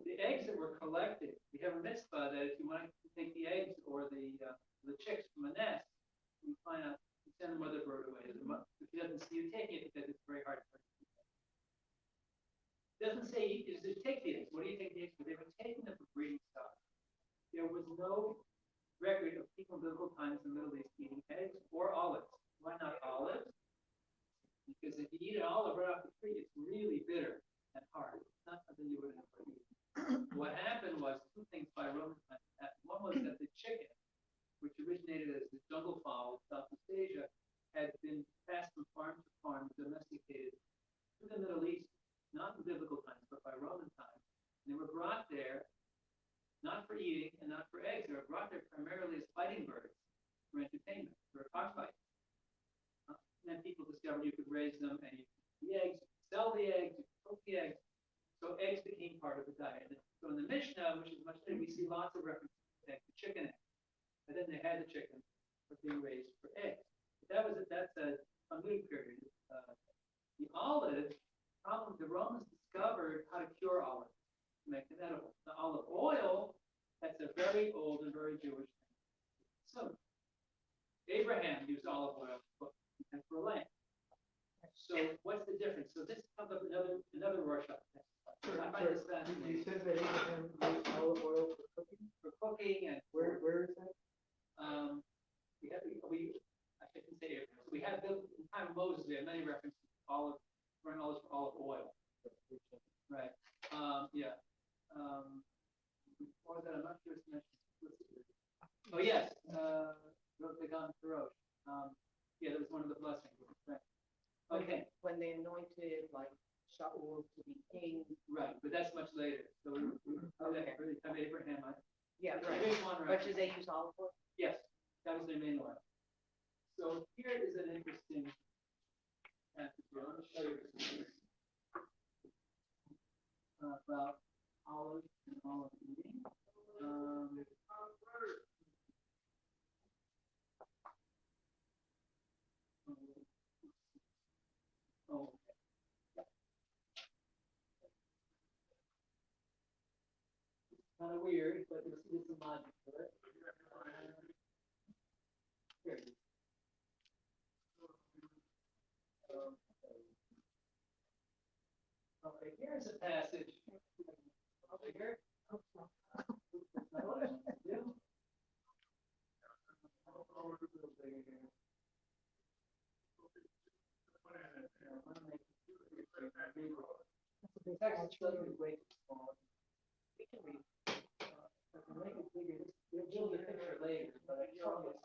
S5: The eggs that were collected, we have a mitzvah that if you want to take the eggs or the chicks from a nest, you find out, you send the mother bird away. If she doesn't see you taking it, because it's very hard for her to do that. It doesn't say you just take the eggs. What do you take the eggs for? They were taking them for breeding stock. There was no record of people in biblical times in the Middle East eating eggs or olives. Why not olives? Because if you eat an olive right off the tree, it's really bitter and hard. It's not something you would ever eat. What happened was two things by Roman times. One was that the chicken, which originated as the jungle fowl in Southeast Asia, had been passed from farm to farm, domesticated to the Middle East, not in biblical times, but by Roman times. And they were brought there not for eating and not for eggs. They were brought there primarily as fighting birds for entertainment, for cockfights. And then people discovered you could raise them and you could eat the eggs, you could sell the eggs, you could cook the eggs. So eggs became part of the diet. So in the Mishnah, which is much later, we see lots of references to chicken eggs. And then they had the chicken for being raised for eggs. But that's a Talmudic period. The olive, the Romans discovered how to cure olives to make them edible. The olive oil, that's a very old and very Jewish thing. So Abraham used olive oil to cook and for lamb. in the time of Moses, we have many references to olive, burning olives for olive oil. Right. Yeah. Before that, I'm not sure it's mentioned explicitly. Oh, yes. Pharaoh. Yeah, that was one of the blessings. Right. Okay.
S2: When they anointed like Shaul to be king.
S5: Right, but that's much later. So okay. Really, I made Abraham.
S2: Yeah,
S5: Right.
S2: right. But did they use olive oil?
S5: Yes, that was their main one. So here is an interesting passage. Let me show you about olives and olive eating. Oh, kind of weird, but you'll see some logic to it. Here it is. Okay, here's a passage. Over here. The text is really way too small. We can read. Make it bigger. We'll build the picture later, but I can't really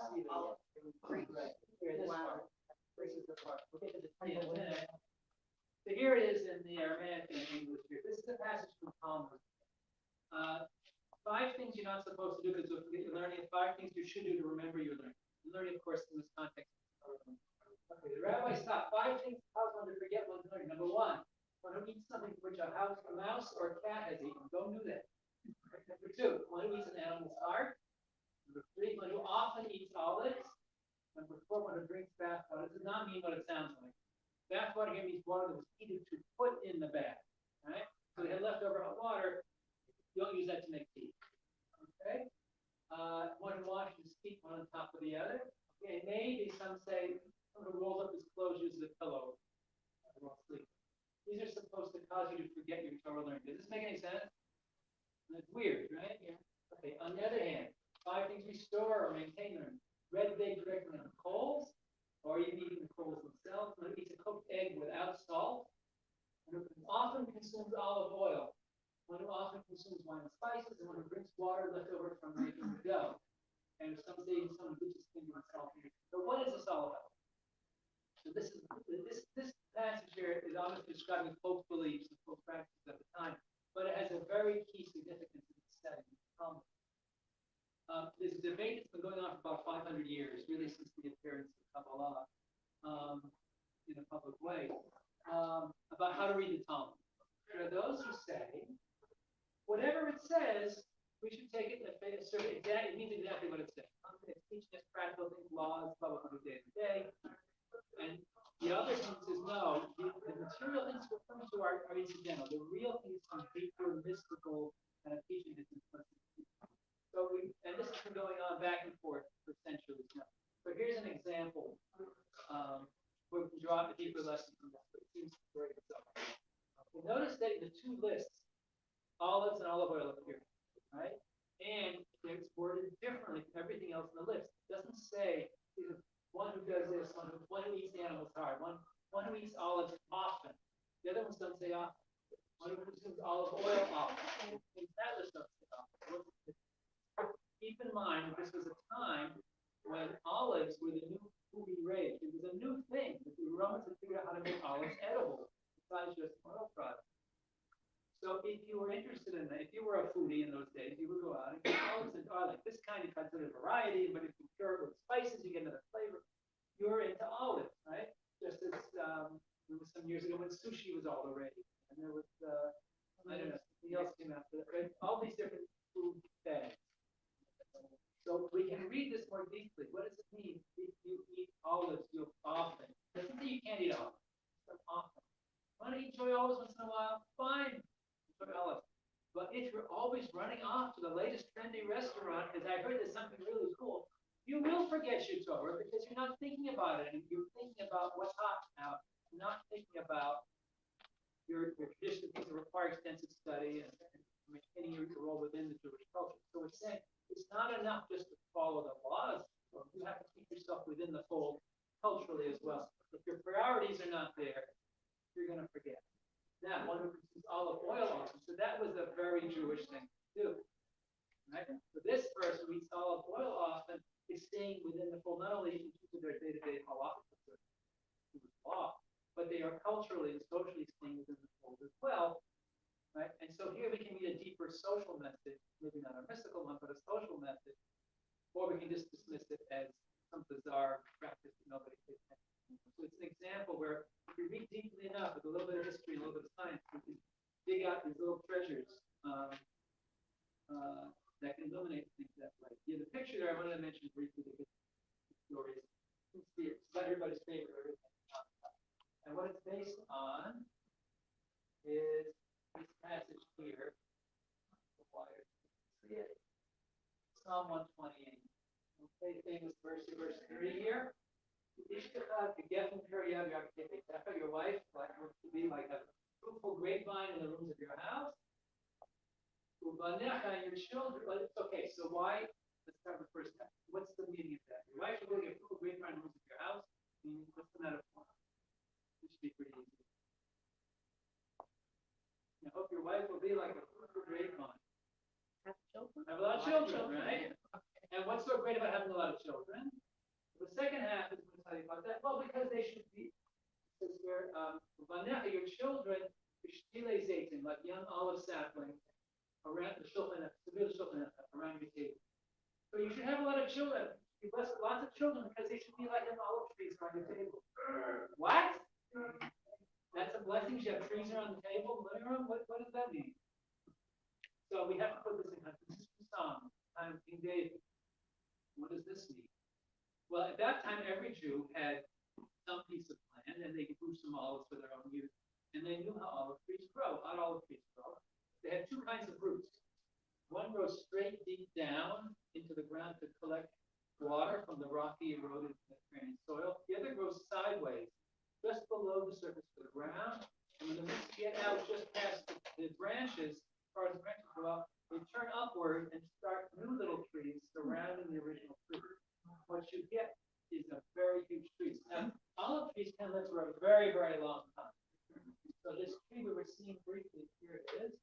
S5: see the right. Here, this part. This is the part. We'll get to the in a minute. So here it is in the Aramaic and English here. This is a passage from Talmud. 5 things you're not supposed to do because you'll forget your learning, and 5 things you should do to remember your learning. Your learning, of course, in this context. Okay, the rabbi stopped 5 things cause one to forget one's learning. Number 1, one who eats something which a mouse or a cat has eaten. Don't do that. Number 2, one who eats an animal's heart. Number 3, one who often eats olives. Number 4, one who drinks bath water. It does not mean what it sounds like. Bath water here means water that was heated to put in the bath. Right? So they had leftover hot water. You don't use that to make tea. Okay? One who washes his feet one on top of the other. Okay, maybe some say someone who rolls up his clothes uses a pillow while sleeping. These are supposed to cause you to forget your Torah learning. Does this make any sense? That's weird, right? Yeah. Okay, on the other hand, 5 things we store or maintain learning. Bread baked directly on coals, or even eating the coals themselves. One who eats a cooked egg without salt. One who often consumes olive oil. One who often consumes wine and spices, and one who drinks water left over from making the dough. And some say some religious thing myself. So what is this all about? So this passage here is obviously describing folk beliefs and folk practices at the time, but it has a very key significance in the setting. There's a debate that's been going on for about 500 years, really since the appearance of Kabbalah in a public way, about how to read the Talmud. There are those who say, whatever it says, we should take it and assert it means exactly what it says. It's teaching us practical things, laws, blah, blah, blah, day to day. And the other thing is no, the material things we're referring to are incidental. The real thing is some deeper, mystical kind of teaching that's implicit. So and this has been going on back and forth for centuries now. So here's an example where we can draw a deeper lesson from this, but it seems very itself. Notice that in the 2 lists, olives and olive oil appear, right? And it's worded differently from everything else in the list. It doesn't say one who does this, one who eats the animal's heart, one who eats olives often. The other ones don't say often. One who consumes olive oil often. And that list doesn't say often. Keep in mind that this was a time when olives were the new food rage. It was a new thing that the Romans had figured out how to make olives edible, besides just oil products. So if you were interested in that, if you were a foodie in those days, you would go out and get olives and garlic. This kind of considered variety, but if you cure it with spices, you get another flavor. You're into olives, right? Just as there was some years ago when sushi was all the rage, and there was I don't know, something else came after that, right? All these different food fads. So we can read this more deeply. What does it mean? If you eat olives, you'll often. It doesn't say you can't eat olives. It's often. Want to enjoy olives once in a while? Fine. Enjoy olives. But if you're always running off to the latest trendy restaurant, because I heard there's something really cool, you will forget your Torah because you're not thinking about it. And you're thinking about what's hot now. You're not thinking about your traditional things that require extensive study and maintaining your role within the Jewish culture. So it's saying it's not enough just to follow the laws. You have to keep yourself within the fold culturally as well. If your priorities are not there, you're going to forget. Now, one who consumes olive oil also. So that was a very Jewish thing to do. Right? So this person who eats olive oil often is staying within the fold, not only in terms of their day-to-day halachic law, but they are culturally and socially staying within the fold as well. Right? And so here we can meet a deeper social message, maybe not a mystical one, but a social message, or we can just dismiss it as some bizarre practice that nobody pays attention to. So it's an example where if you read deeply enough with a little bit of history, a little bit of science, you can dig out these little treasures that can illuminate things that way. Yeah, the picture there I wanted to mention briefly because the story is about everybody's favorite. And what it's based on is this passage here. Psalm 128. Okay, famous verse 3 here. Your wife wants to be like a fruitful grapevine in the rooms of your house. Your children, but it's okay. So why? Let's start with first step. What's the meaning of that? Your wife should be like a fruitful grapevine in the rooms of your house. What's the metaphor? It should be pretty easy. I hope your wife will be like a fruitful grapevine. Have a lot of children, right? And what's so great about having a lot of children? The second half is going to tell you about that. Well, because they should be, because your children, like young olive saplings, around the shulchan, around your table. So you should have a lot of children. You bless lots of children because they should be like young olive trees around your table. What? That's a blessing. You have trees around the table, living room. What does that mean? So we have to put this in context. This is from Psalm, time of King David. What does this mean? Well, at that time, every Jew had some piece of land, and they grew some olives for their own use. And they knew how olive trees grow. How do olive trees grow? They had two kinds of roots. One grows straight deep down into the ground to collect water from the rocky, eroded Mediterranean soil. The other grows sideways, just below the surface of the ground. And when the roots get out just past the branches, as far as the branches go up, they turn upward and start new little trees surrounding the original tree. What you get is a very huge tree. Now, olive trees can live for a very, very long time. So this tree we were seeing briefly, here it is.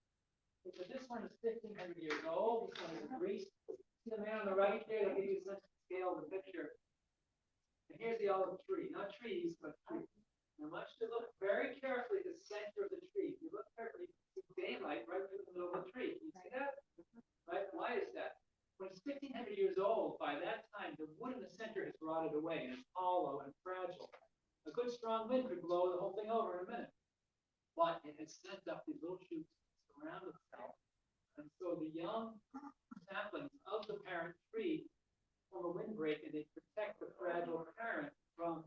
S5: So this one is 1,500 years old. This one is in Greece. See the man on the right there? That gives you a sense of scale of the picture. And here's the olive tree. Not trees, but trees. Now, I want you to look very carefully at the center of the tree. If you look carefully, you see daylight right through the middle of the tree. Can you see that? Right? Why is that? When it's 1,500 years old, by that time, the wood in the center has rotted away and it's hollow and fragile. A good strong wind could blow the whole thing over in a minute. But it has sent up these little shoots around itself. And so the young saplings of the parent tree form a windbreak and they protect the fragile parent from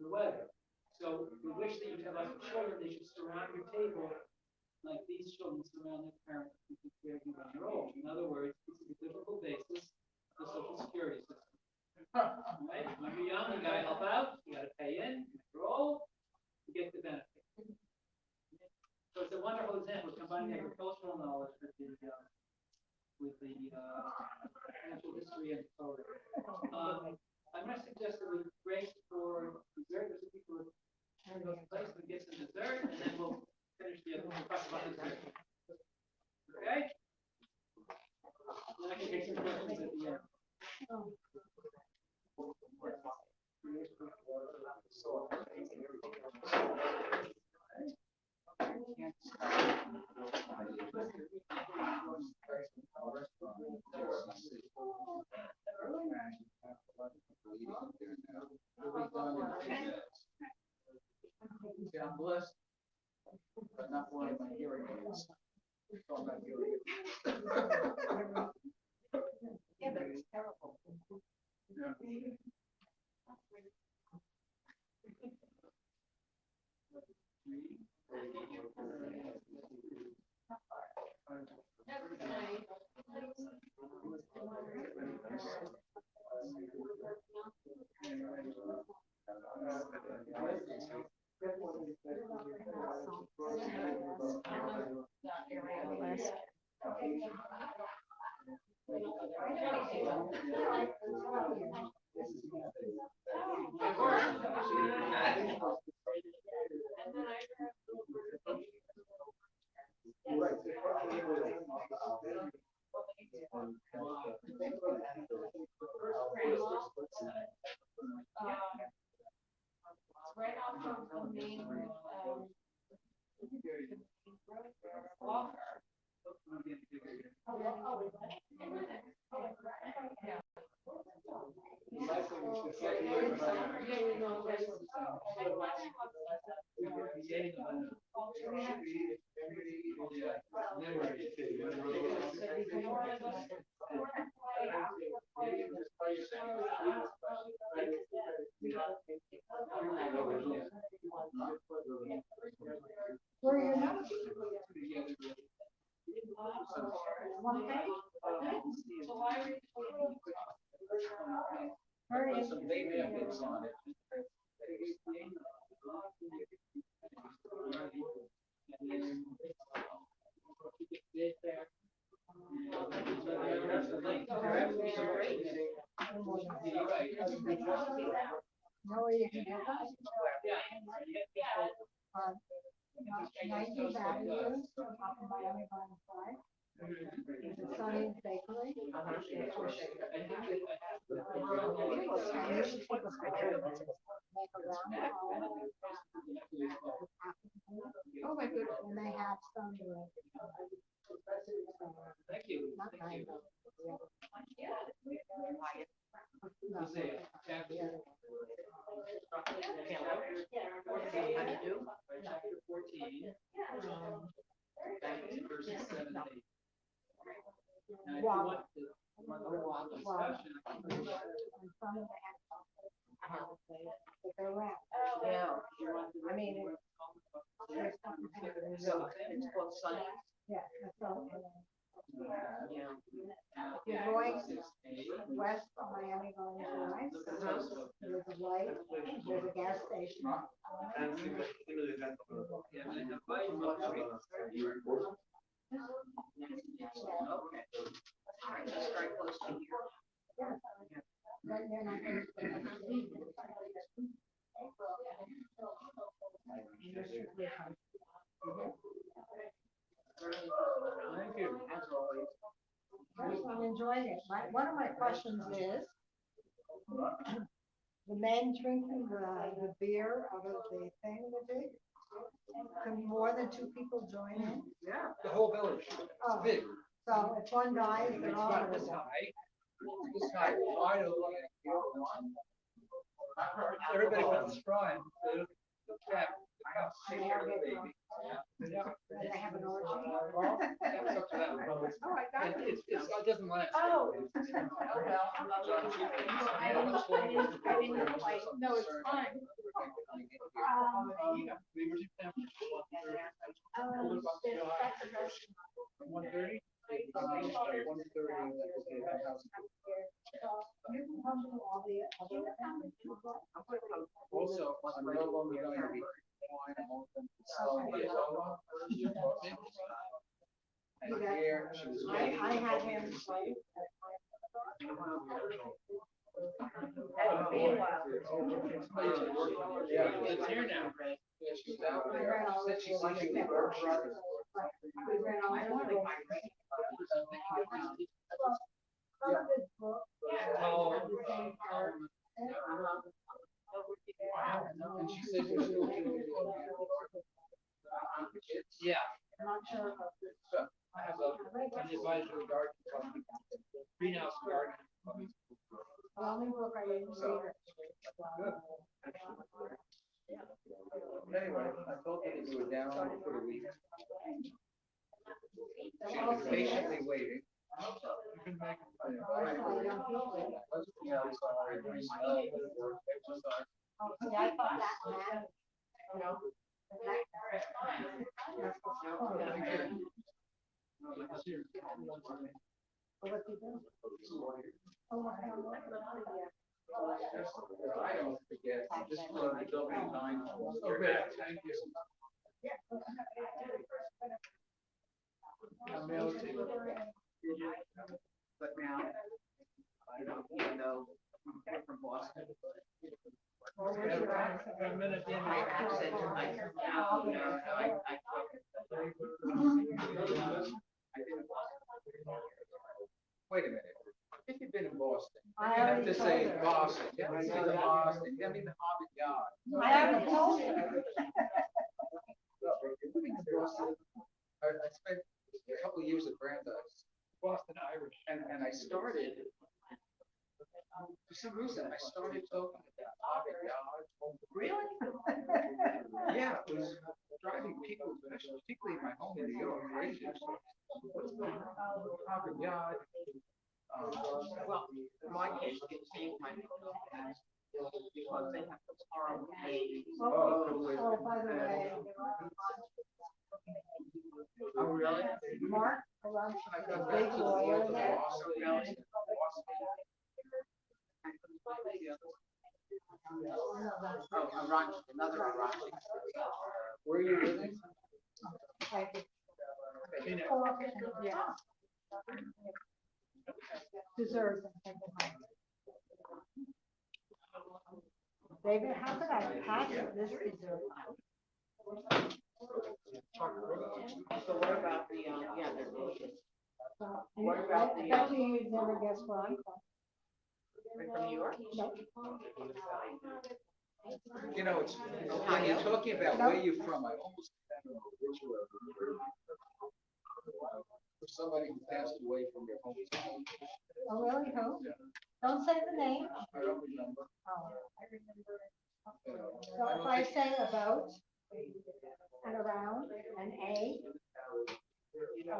S5: the weather. So we wish that you'd have like children, they should surround your table like these children surround their parents who take care of you when you're old. In other words, this is a biblical basis of the Social Security system. Right? When you're young, you gotta help out, you gotta pay in, when you're old, you get the benefit. So it's a wonderful example of combining agricultural knowledge with the natural history and Torah. I'm going to suggest that we break for dessert. There's people who turn those plates and get some dessert, and then we'll finish the other. We'll talk about dessert. Okay? Then I can take some questions at the end.
S1: Yeah, I'm blessed, but not one of my hearing aids. Talk about hearing aids.
S2: Yeah, but it's terrible.
S1: Yeah.
S2: Where are you now? One page? Where are you?
S1: Some baby bits on it.
S2: Know where you can get that? 19 values, top of Miami by the fly. Sonny's Bakery. Oh my goodness. And they have some.
S5: Thank you.
S2: Not
S5: Thank you.
S2: No.
S5: Chapter 14, verses 7 and 8. Now, if you
S2: Wow.
S5: want to discussion, I can do that.
S2: Yeah.
S5: I mean,
S2: So it's called Sunny? Yeah, that's all. If you're going west from Miami going to Rice, there's a light, there's a gas station.
S5: yeah, and they have bike
S2: Okay. All right, that's very close to here. Right there, not
S5: Thank you.
S2: As always. I'm enjoying it. One of my questions is, the men drinking the beer out of the thing with it, can more than 2 people join in?
S4: Yeah, the whole village.
S2: Oh,
S4: Big.
S2: so if one dies,
S4: It's
S2: they're all.
S4: about this high. This high, wide open. Everybody wants to try it. Yeah. Take care of the baby. Yeah.
S2: Do they have an orgy?
S4: Well, that's up to them.
S2: Oh, I got
S4: And
S2: it.
S4: it doesn't last.
S2: Oh. Well, I didn't quite, no, it's fine.
S4: One thirty?
S2: You can come to all the other families.
S4: Also, I'm no longer going to be. And here, she was waiting.
S2: I had him.
S4: Yeah, it's here now. Yeah, she's out there. Said she's leaving the work. And she said.
S5: Yeah.
S2: I'm not sure.
S5: I have an advisory garden, greenhouse garden.
S2: The only book I didn't read.
S4: Anyway, I told her that you were down for the week. She was patiently waiting. You can make. Yeah, I'm sorry.
S2: See, I thought that mattered, you know. What's he doing? Oh, I don't know.
S4: I don't forget, just for the building time.
S5: Oh, great, thank you.
S4: I'll mail it to you.
S3: But now, I don't even know, I'm from Boston.
S5: A minute in.
S3: I said to myself, now, you know,
S4: Wait a minute. you've been in Boston.
S2: I
S4: You have
S2: already
S4: to
S2: told
S4: say
S2: her.
S4: Boston. You have to say the Boston. You have to mean the Harvard Yard.
S2: I already told you.
S4: Living in Boston, I spent a couple of years at Brandeis. Boston Irish. And I started, for some reason, I started talking about Harvard Yard.
S2: Really?
S4: Yeah, it was driving people, particularly in my home in New York, crazy. What's the Harvard Yard?
S6: Well, in my case, it changed my past because they have those horrible names.
S2: Oh, by the way.
S4: Oh, really?
S2: Mark, around
S4: I got
S2: big
S4: back to the
S2: lawyer
S4: world of
S2: there.
S4: Boston.
S6: Oh, Iraq, another Iraq.
S4: Where are you living?
S2: Yeah. Deserves it. David, how could I pass this dessert?
S6: So what about the, yeah, they're delicious.
S2: What about the? I bet you'd never guess where I'm from.
S6: You're from New York?
S2: Nope.
S4: You know, it's, when you're talking about where you're from, I almost don't know which way. For somebody who passed away from their hometown.
S2: Oh, really? Who? Don't say the name.
S4: I don't remember.
S2: Oh. So if I say about and around and a. No.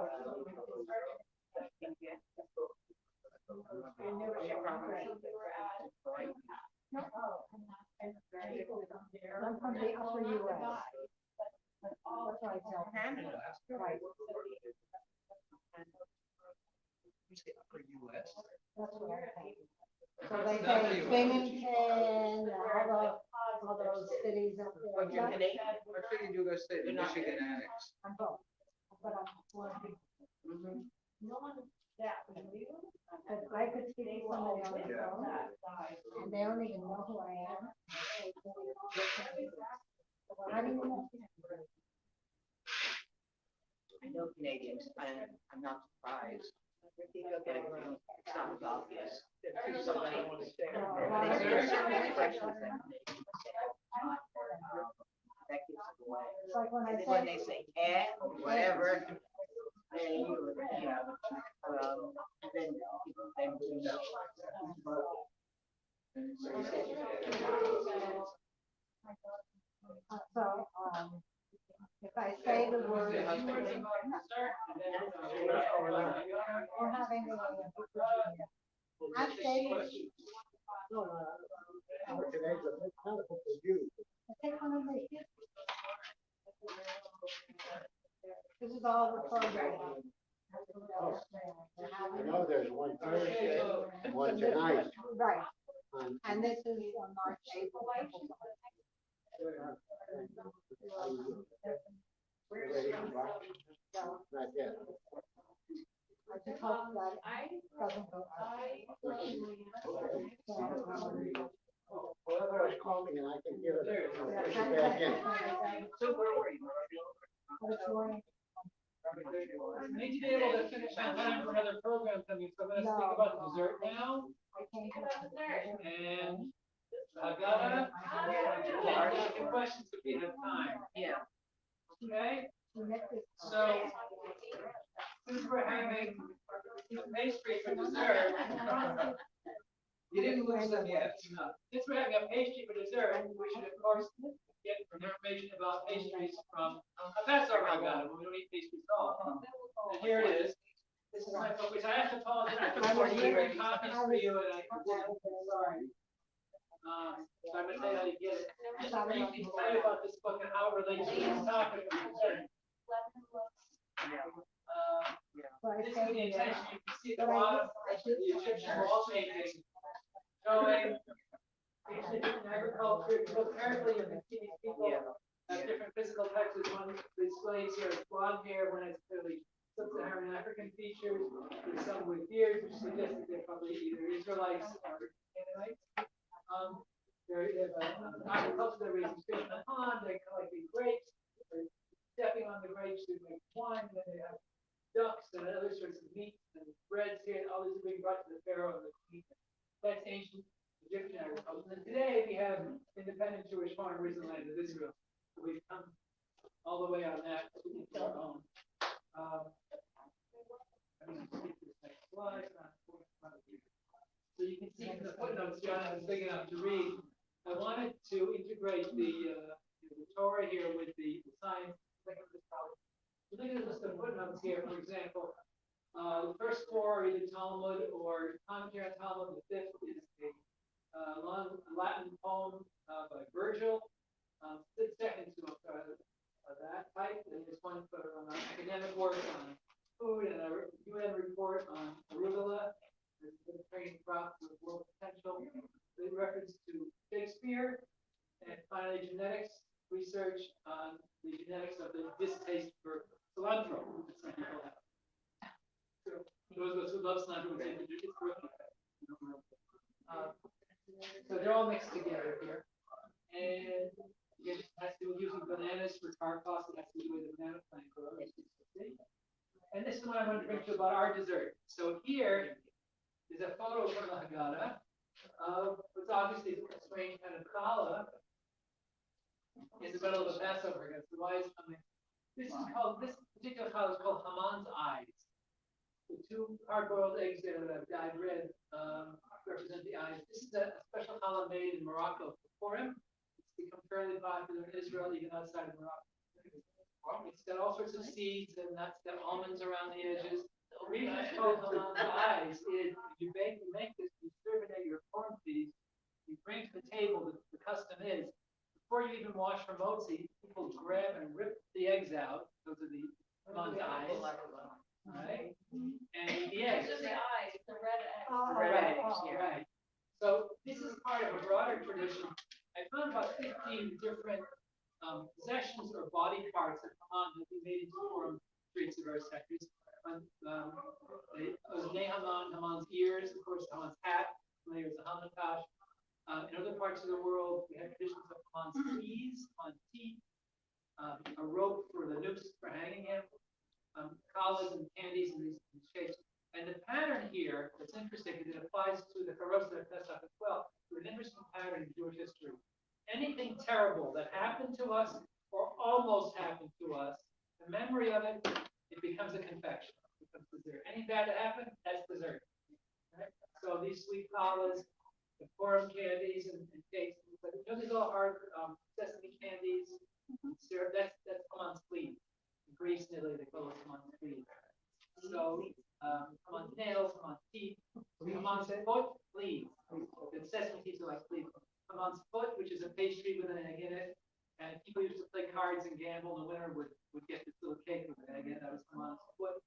S2: I'm from the upper US. That's what I tell them. Right.
S4: You say upper US?
S2: That's what I think. So they say Binghamton, all those cities up there.
S4: But you're Canadian? I figured you were gonna say the Michigan Annex.
S2: I'm both. But I'm one. But I could speak to somebody on the phone, and they don't even know who I am. How do you know?
S6: I know Canadians, and I'm not surprised. It sounds obvious. Somebody, they say certain expressions that gives it away.
S2: It's like when I
S6: And then
S2: say,
S6: when they say whatever, then you know, then people know.
S2: so, if I say the word, we're having I'm saying. Take one of these. This is all the program.
S7: I know there's one Thursday, one tonight.
S2: Right, and this is on March 8th.
S7: Not yet.
S2: I just hope that doesn't go
S7: Whoever is calling and I can give it. Push it back in.
S6: So where were you?
S5: I need to be able to finish on time for another program coming, so I'm gonna speak about the dessert now. And I've got any questions if you have time.
S6: Yeah.
S5: Okay, so since we're having pastry for dessert,
S4: You didn't lose them yet.
S5: since we're having a pastry for dessert, we should of course get information about pastries from a Passover I got it, we don't eat pastries at all. And here it is. This is my book, which I have to apologize, I have to order copies for you, and I'm sorry. So I'm gonna tell you how to get it. Just briefly tell you about this book and how it relates to this topic. This is the intention, you can see at the bottom, the Egyptian wall painting showing Egyptian agriculture. If you look carefully, you can see these people have different physical textures. One displays here is blonde hair, one has clearly sub-Saharan African features, there's some with beards, which suggests that they're probably either Israelites or Canaanites. They have agriculture, they're raising fish in the pond, they're collecting grapes, they're stepping on the grapes to make wine, and then they have ducks and other sorts of meats and breads here, and all these are being brought to the Pharaoh and the all the way on that to our own. I'm going to skip this next slide. So you can see from the footnotes, John, I was big enough to read. I wanted to integrate the Torah here with the science. Look at the list of footnotes here, for example. The first four are either Talmud or commentary on Talmud. The fifth is a long Latin poem by Virgil. The second to that type. And there's one for academic work on food and a UN report on arugula. There's a training crop with world potential. With reference to Shakespeare. And finally, genetics research on the genetics of the distaste for cilantro that some people have. So those of us who love cilantro would say it's rookie. So they're all mixed together here. And it has to do with using bananas for tar costs. It has to do with the banana plant grows. And this is what I want to bring to you about our dessert. So here is a photo from the Haggadah of what's obviously a strange kind of challah in the middle of the Passover against the wise coming. This particular challah is called Haman's eyes. The two hard-boiled eggs there that have dyed red represent the eyes. This is a special challah made in Morocco for him. It's become fairly popular in Israel, even outside of Morocco. It's got all sorts of seeds and nuts, got almonds around the edges. The reason it's called Haman's eyes is you make this, you serve it at your corn feast, you bring to the table, the custom is, before you even wash for motzi, people grab and rip the eggs out. Those are the Haman's eyes. Right? And the eggs.
S8: The eyes, the red eggs.
S5: The red eggs, right. So this is part of a broader tradition. I found about 15 different possessions or body parts that Haman has been made into forum streets of our sectors. Haman's ears, of course, Haman's hat, familiar as a Hamatash. In other parts of the world, we have traditions of Haman's fleas, Haman's teeth, a rope for the noose for hanging him, collars and candies in these shapes. And the pattern here that's interesting is it applies to the Pharaoh of Pesach as well. There's an interesting pattern in Jewish history. Anything terrible that happened to us or almost happened to us, the memory of it, it becomes a confection. It becomes dessert. Any bad that happened, that's dessert. Right? So these sweet collars, the Purim candies and cakes, but these all are sesame candies, syrup. That's Haman's fleas. In Greece and Italy, they call it Haman's fleas. So Haman's nails, Haman's teeth, Haman's foot, fleas. The sesame seeds are like fleas. Haman's foot, which is a pastry with an egg in it, and people used to play cards and gamble. The winner would get this little cake with an egg in it. That was Haman's foot.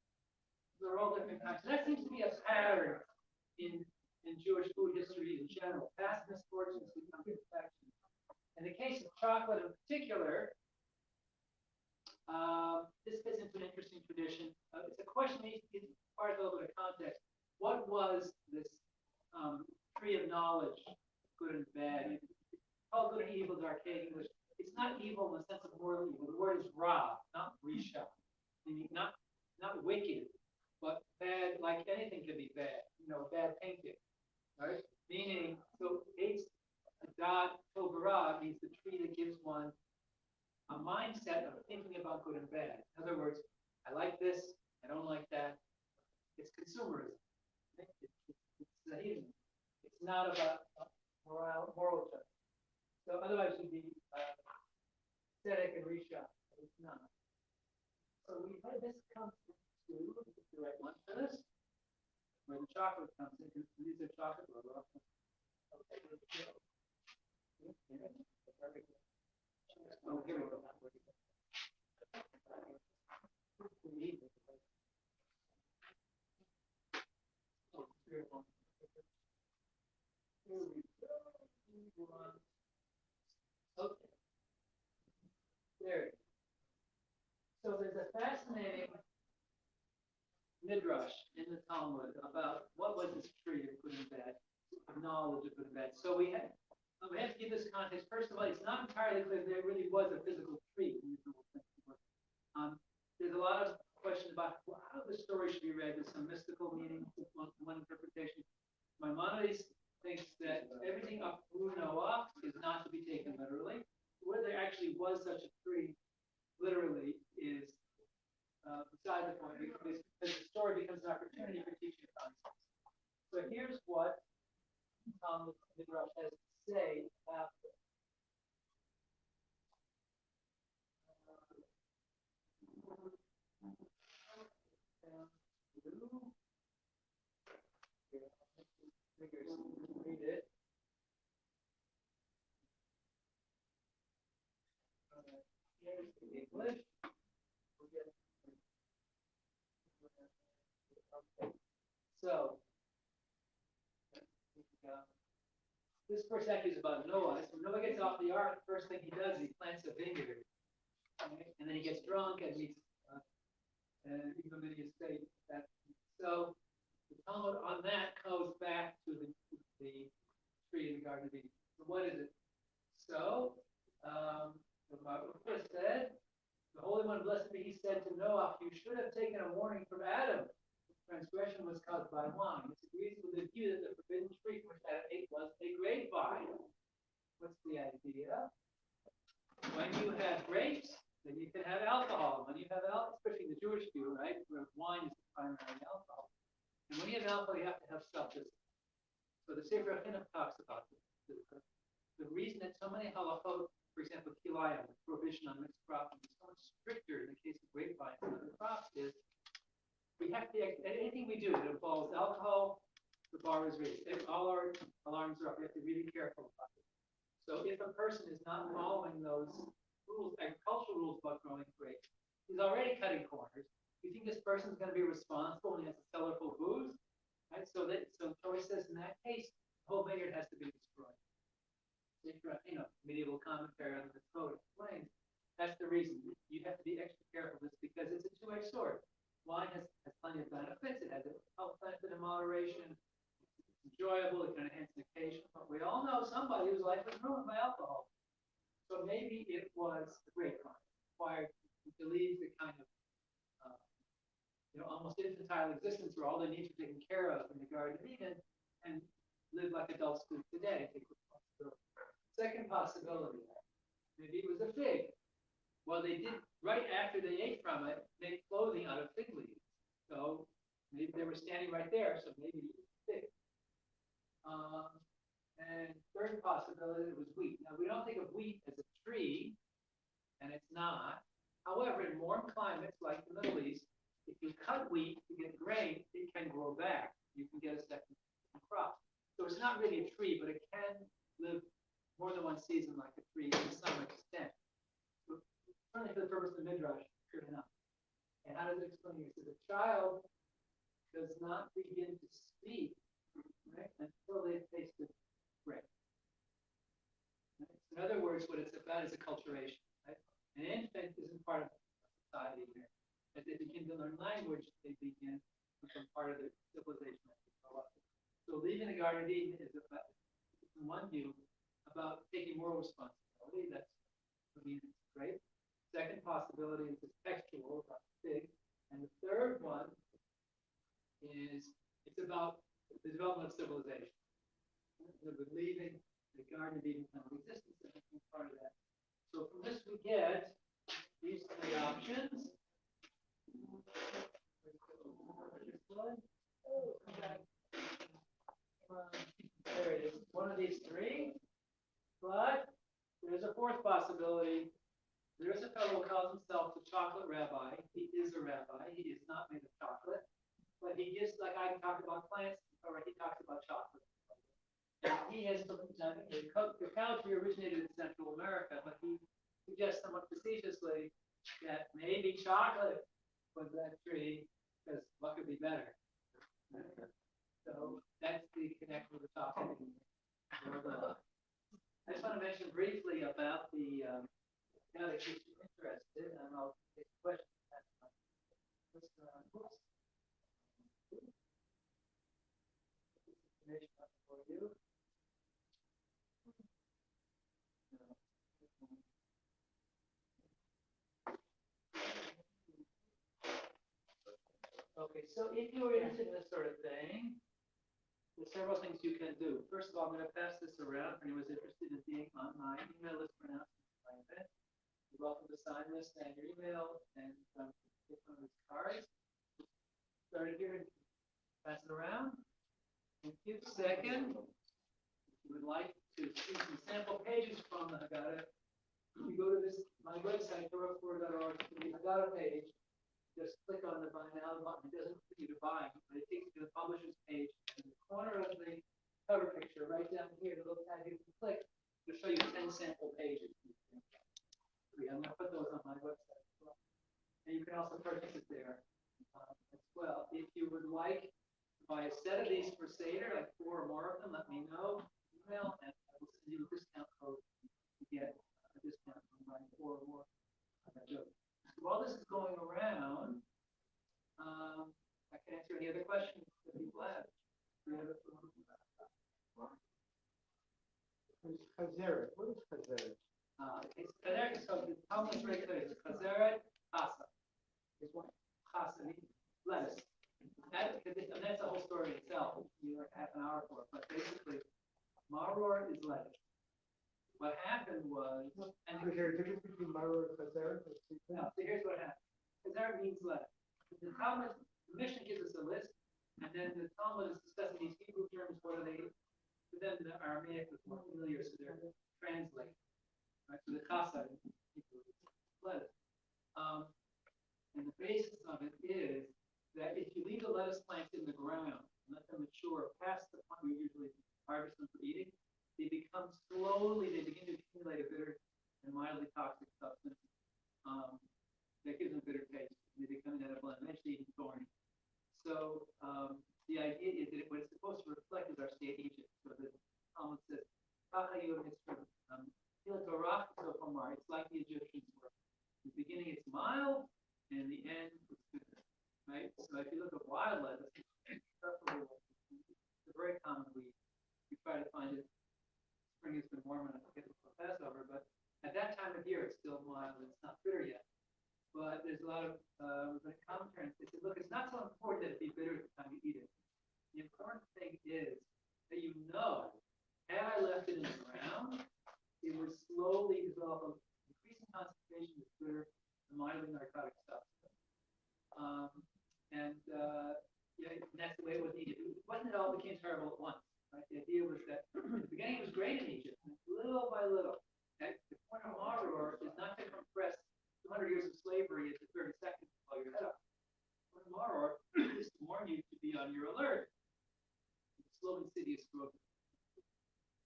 S5: They're all different kinds. So that seems to be a pattern in Jewish food history in general. Past misfortunes become perfection. In the case of chocolate in particular, this fits into an interesting tradition. It's a question that requires a little bit of context. What was this tree of knowledge, good and bad? All good and evil is archaic English. It's not evil in the sense of moral evil. The word is ra, not risha. Meaning not wicked, but bad, like anything can be bad. Bad painting. Right? Meaning, so it's God Tobara means the tree that gives one a mindset of thinking about good and bad. In other words, I like this, I don't like that. It's consumerism. It's Zahidism. It's not about moral judgment. So otherwise it would be Tzedek and Risha. It's not. So this comes to the right one for this. Where the chocolate comes in. These are chocolate rolls. Oh, here we go. Okay. There. So there's a fascinating midrash in the Talmud about what was this tree of good and bad, of knowledge of good and bad. So we have to give this context. First of all, it's not entirely clear there really was a physical tree. There's a lot of question about how the story should be read. There's some mystical meaning, one interpretation. Maimonides thinks that everything up through Noah is not to be taken literally. Whether there actually was such a tree, literally is beside the point because the story becomes an opportunity for teaching concepts. So here's what Thomas Midrash has to say about this. Read it. Here's the English. So, this first actually is about Noah. So when Noah gets off the ark, the first thing he does is he plants a vineyard. Right? And then he gets drunk and meets ignominious fate. So the Talmud on that goes back to the tree in the Garden of Eden. So what is it? So, the Bible said, the Holy One, blessed be he, said to Noah, you should have taken a warning from Adam. Transgression was caused by wine. This agrees with the view that the forbidden tree from which Adam ate was a grapevine. What's the idea? When you have grapes, then you can have alcohol. When you have alcohol, especially the Jewish view, right, where wine is the primary alcohol. And when you have alcohol, you have to have self-discipline. So the Sefer Chinuch talks about this. The reason that so many halachot, for example, kilayim, the prohibition on mixed cropping, is so much stricter in the case of grapevine and other crops is we have to, anything we do that involves alcohol, the bar is raised. All our alarms are up. We have to be really careful about it. So if a person is not following those rules, agricultural rules about growing grapes, he's already cutting corners. You think this person is going to be responsible when he has to sell her full booze? Right? So Torah says in that case, the whole vineyard has to be destroyed. Medieval commentary on the code explains that's the reason. You have to be extra careful with this because it's a two-edged sword. Wine has plenty of benefits. It has a health benefit in moderation. It's enjoyable. It can enhance an occasion. But we all know somebody whose life was ruined by alcohol. So maybe it was a grapevine, required to leave the kind of almost infantile existence where all their needs are taken care of in the Garden of Eden and live like adults do today. Take responsibility. Second possibility, maybe it was a fig. Well, they did, right after they ate from it, make clothing out of fig leaves. So maybe they were standing right there, so maybe it was a fig. And third possibility, it was wheat. Now, we don't think of wheat as a tree, and it's not. However, in warm climates like the Middle East, if you cut wheat to get grain, it can grow back. You can get a second crop. So it's not really a tree, but it can live more than one season like a tree to some extent. So, certainly for the purpose of the Midrash, sure enough. And how does it explain it? So the child does not begin to speak, right, until they've tasted grain. Right? So in other words, what it's about is acculturation. Right? An infant isn't part of society here. As they begin to learn language, they begin to become part of the civilization. So leaving the Garden of Eden is about, in one view, about taking moral responsibility. That's what means it's great. Second possibility is it's textual, about fig. And the third one is it's about the development of civilization. Leaving the Garden of Eden kind of existence and being part of that. So from this we get these three options. There it is. One of these three. But there's a fourth possibility. There is a fellow who calls himself the chocolate rabbi. He is a rabbi. He is not made of chocolate. But he gives, like I talk about plants, or he talks about chocolate. And he has the cow tree originated in Central America, but he suggests somewhat facetiously that maybe chocolate was that tree, because what could be better? So that's the connection with the topic. I just want to mention briefly about the now that keeps you interested, and I'll take questions. Information up for you. Okay, so if you were interested in this sort of thing, there's several things you can do. First of all, I'm going to pass this around for anyone who's interested in being on my email list for announcements like that. You're welcome to sign this and your email and get one of these cards. Start it here and pass it around. Thank you. Second, if you would like to see some sample pages from the Haggadah, you go to my website, pharaoh.org, the Haggadah page. Just click on the buy now button. It doesn't ask you to buy, but it takes you to the publisher's page. In the corner of the cover picture, right down here, the little tag you can click to show you 10 sample pages. I'm going to put those on my website as well. And you can also purchase it there as well. If you would like to buy a set of these for Seder, like 4 or more of them, let me know. Email, and I will send you a discount code to get a discount from buying 4 or more. While this is going around, I can answer any other questions that people have.
S7: Chazeret, what is Chazeret?
S5: It's Chazeret, so the Talmud is very clear. It's Chazeret Chasa. It's what? Chasa means lettuce. That's the whole story itself. You have half an hour for it, but basically, maror is lettuce. What happened was, and
S7: Is there a difference between Maror and Chazeret?
S5: no, so here's what happened. Chazeret means lettuce. The Talmud, the Mishnah gives us a list, and then the Talmud is discussing these Hebrew terms. What are they? For them, the Aramaic was more familiar, so they're translated. Right? So the chasa is lettuce. And the basis of it is that if you leave the lettuce plants in the ground and let them mature past the point we usually harvest them for eating, they begin to accumulate a bitter and mildly toxic substance that gives them bitter taste. They become inedible and eventually even thorny. So the idea is that what it's supposed to reflect is our state Egypt. So the Talmud says, it's like the Egyptians were. In the beginning it's mild, and in the end it's bitter. Right? So if you look at wild lettuce, it's a very common weed. We try to find it. Spring has been warm enough to get before Passover, but at that time of year it's still mild. It's not bitter yet. But there's a lot of commentaries. They say, look, it's not so important that it be bitter at the time you eat it. The important thing is that you know, had I left it in the ground, it would slowly develop an increasing concentration of bitter and mildly narcotic substance. And that's the way it was needed. It wasn't it all became terrible at once. Right? The idea was that in the beginning it was great in Egypt, and little by little. Okay? The point of maror is not to compress 200 years of slavery into 30 seconds to blow your head up. The point of maror is to warn you to be on your alert. Slow insidious growth.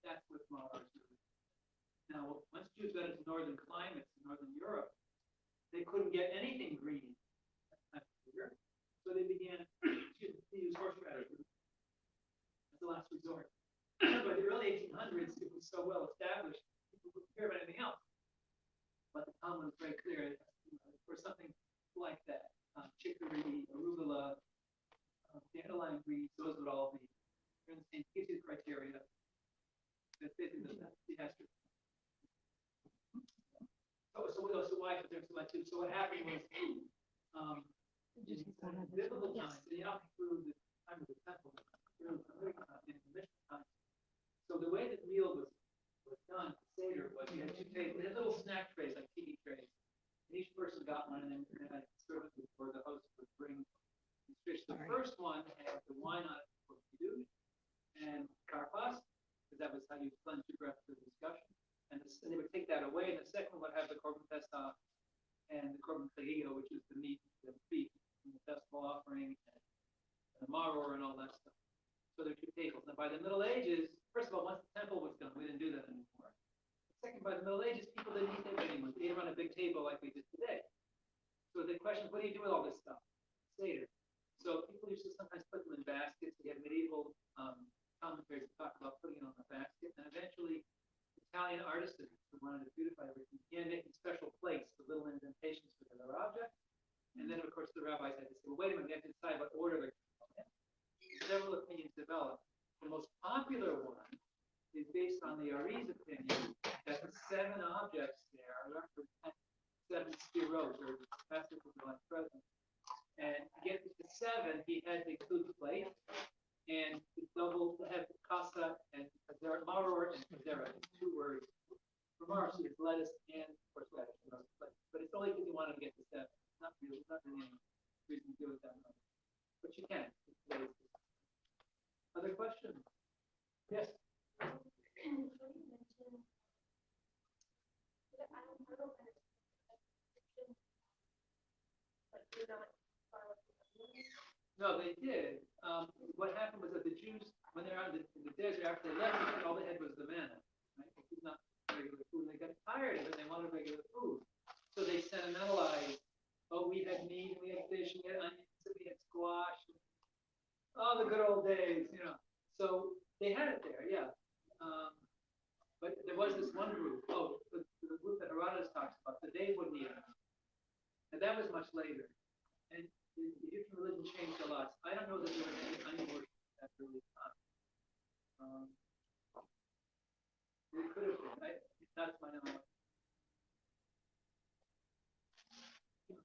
S5: That's what maror is doing. Now, once Jews got into northern climates in northern Europe, they couldn't get anything green. So they began to use horseradish as the last resort. By the early 1800s, it was so well established, people wouldn't care about anything else. But the Talmud was very clear for something like that. Chicory, arugula, dandelion greens, those would all be in the same gives you the criteria. That's basically the history. So why is there so much? So what happened was in biblical times, and not through the time of the temple, through in the mission time. So the way that meal was done, Seder, was you had 2 tables, they had little snack trays like TV trays. And each person got one, and then a servant or the host would bring these fish. The first one had the wine on it for Kiddush and karpas, because that was how you cleanse your breath for the discussion. And they would take that away, and the second one would have the korban pesach and the korban chagiga, which is the meat, the beef, and the festival offering, and the maror, and all that stuff. So there are 2 tables. And by the Middle Ages, first of all, once the temple was done, we didn't do that anymore. Second, by the Middle Ages, people didn't eat that anymore. They ate around a big table like we did today. So the question is, what do you do with all this stuff? Seder. So people used to sometimes put them in baskets. We had medieval commentaries that talk about putting it on the basket, and eventually Italian artisans who wanted to beautify everything began making special plates with little indentations for their objects. And then, of course, the rabbis had to say, well, wait a minute, we have to decide what order they're going in. Several opinions developed. The most popular one is based on the Ari's opinion that the 7 objects there represent 7 spheros, or festivals like present. And to get to 7, he had to include the plate and to have kasa and maror and chazeret, 2 words. For maror, so it's lettuce and horseradish. any reason to do it that way. But you can. Other questions? Yes? No, they did. What happened was that the Jews, when they're out in the desert, after they left, all they had was the manna. Right? It was not regular food. They got tired of it. They wanted regular food. So they sentimentalized. Oh, we had meat, and we had fish, and we had onions, and we had squash. Oh, the good old days, you know. So they had it there, yeah. But there was this one group, the group that Herodotus talks about, that they wouldn't eat it. And that was much later. And the Egyptian religion changed a lot. I don't know that there was any worship at that early time. It could have been. That's my knowledge.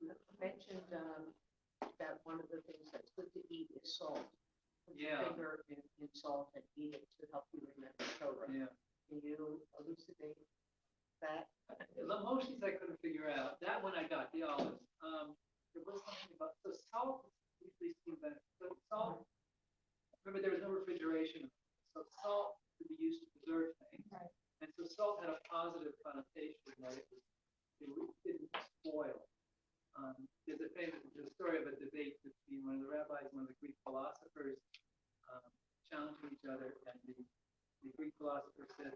S6: You mentioned that one of the things that's good to eat is salt. Put your
S5: Yeah.
S6: finger in salt and eat it to help you remember Torah.
S5: Yeah.
S6: Can you elucidate that?
S5: The Moshes I couldn't figure out. That one I got, the olives. There was something about, so salt usually seemed better. So salt, remember there was no refrigeration. So salt could be used to preserve things.
S2: Right.
S5: And so salt had a positive connotation that it didn't spoil. There's a famous story of a debate between one of the rabbis and one of the Greek philosophers challenging each other, and the Greek philosopher said,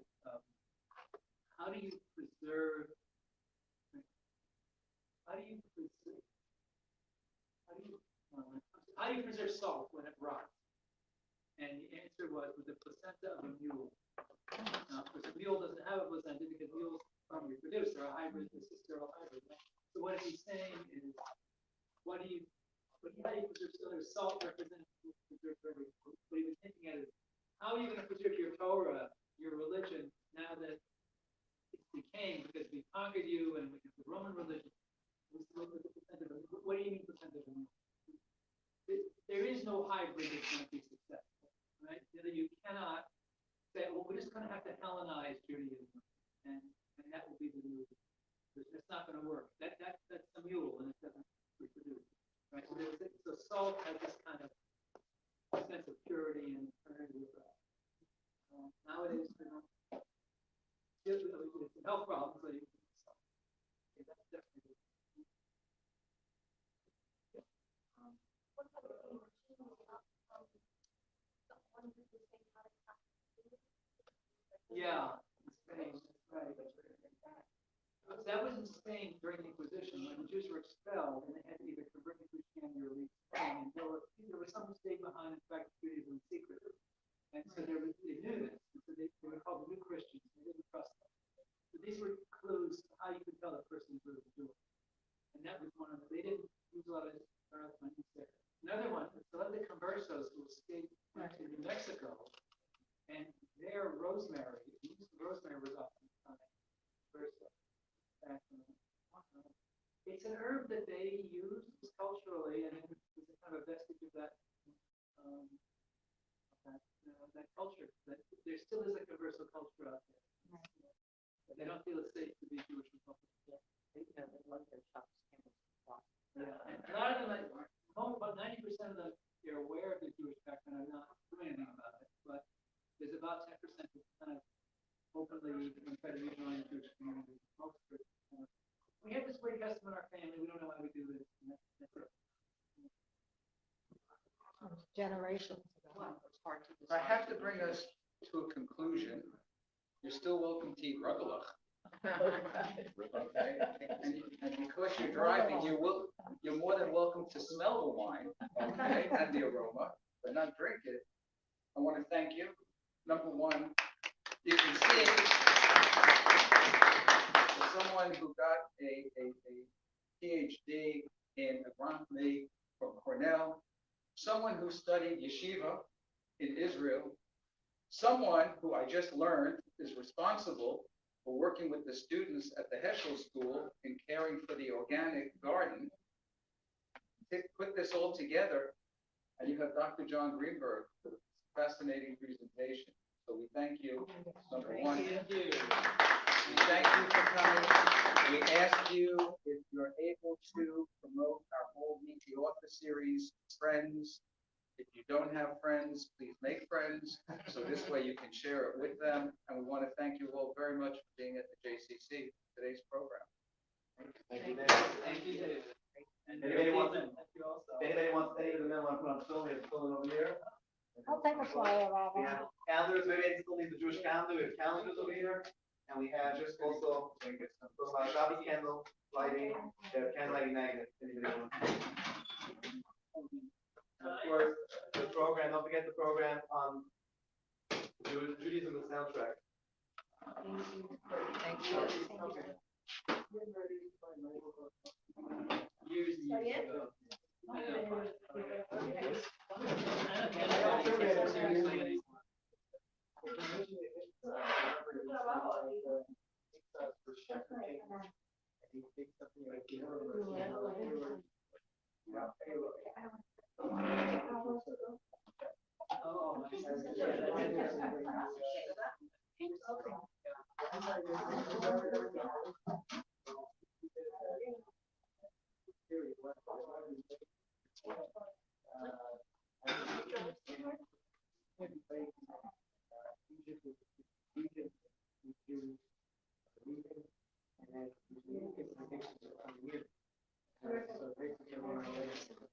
S5: how do you preserve salt when it rots? And the answer was with the placenta of a mule. Now, of course, a mule doesn't have a placenta because mules don't reproduce. They're a hybrid, they're sterile hybrid. So what he's saying is, how do you preserve salt represents preserve everything. What he was hinting at is, how are you going to preserve your Torah, your religion, now that it's decaying because we conquered you and we have the Roman religion? What do you mean placenta of a mule? There is no hybrid that's going to be successful, right? You cannot say, well, we're just going to have to Hellenize Judaism, and that will be the new. It's not going to work. That's a mule, and it doesn't reproduce, right? So salt has this kind of sense of purity and eternity. Nowadays, it's a health problem, so you can salt. Okay, that's definitely. Yeah, Spain, right. That was in Spain during the Inquisition, when the Jews were expelled, and they had to either convert to Christianity or leave Spain. And there was some mistake behind, in fact, Judaism secret. And so they knew this, and so they were called the new Christians. They didn't trust them. So these were clues to how you could tell a person was really Jewish. And that was one of them. They didn't use a lot of money there. Another one, some of the conversos who escaped to New Mexico, and their rosemary, the use of rosemary was often converso. It's an herb that they used culturally, and it was kind of a vestige of that that culture. That there still is a converso culture out there. But they don't feel it's safe to be Jewish and public.
S6: They love their chops.
S5: Yeah, and a lot of them, about 90% of them, they're aware of the Jewish background and not doing anything about it. But there's about 10% who kind of openly try to rejoin the Jewish community. Most of it, we have this weird custom in our family. We don't know why we do this. And that's it.
S2: Generations.
S6: Well, it's hard to
S4: I
S6: decide.
S4: have to bring us to a conclusion. You're still welcome to eat rugelach. Okay, and because you're driving, you're more than welcome to smell the wine, okay, and the aroma, but not drink it. I want to thank you. Number one, you can see for someone who got a PhD in agronomy from Cornell, someone who studied yeshiva in Israel, someone who I just learned is responsible for working with the students at the Heschel School in caring for the organic garden. Put this all together, and you have Dr. John Greenberg for the fascinating presentation. So we thank you, number one.
S5: Thank you.
S4: We thank you for coming. We ask you if you're able to promote our whole Meet the Author series, friends. If you don't have friends, please make friends, so this way you can share it with them. And we want to thank you all very much for being at the JCC, today's program.
S3: Thank you, Dave.
S5: Thank you, David. And
S3: Anybody wants-
S5: Thank you also.
S3: If anybody wants any of the men want to put on film, we have film over here.
S2: I'll take a flyer,
S3: We
S2: Robin.
S3: have calendars, maybe they still need the Jewish calendar, we have calendars over here. And we have just also, Shabbos candle lighting, we have candle lighting magnets. Anybody want? And of course, the program, don't forget the program on Judaism the soundtrack.
S6: Thank you.
S5: Years and years ago. I know. Seriously anymore. Oh,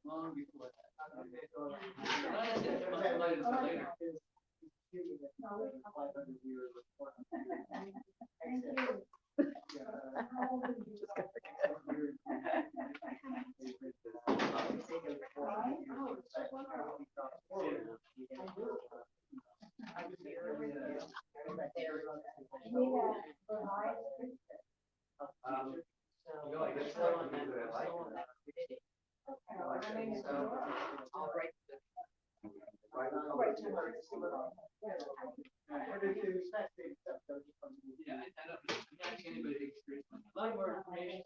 S5: long before that. Later.
S3: I guess so.
S6: All right.
S5: Yeah, I don't know. I can't anybody experience. A lot more information.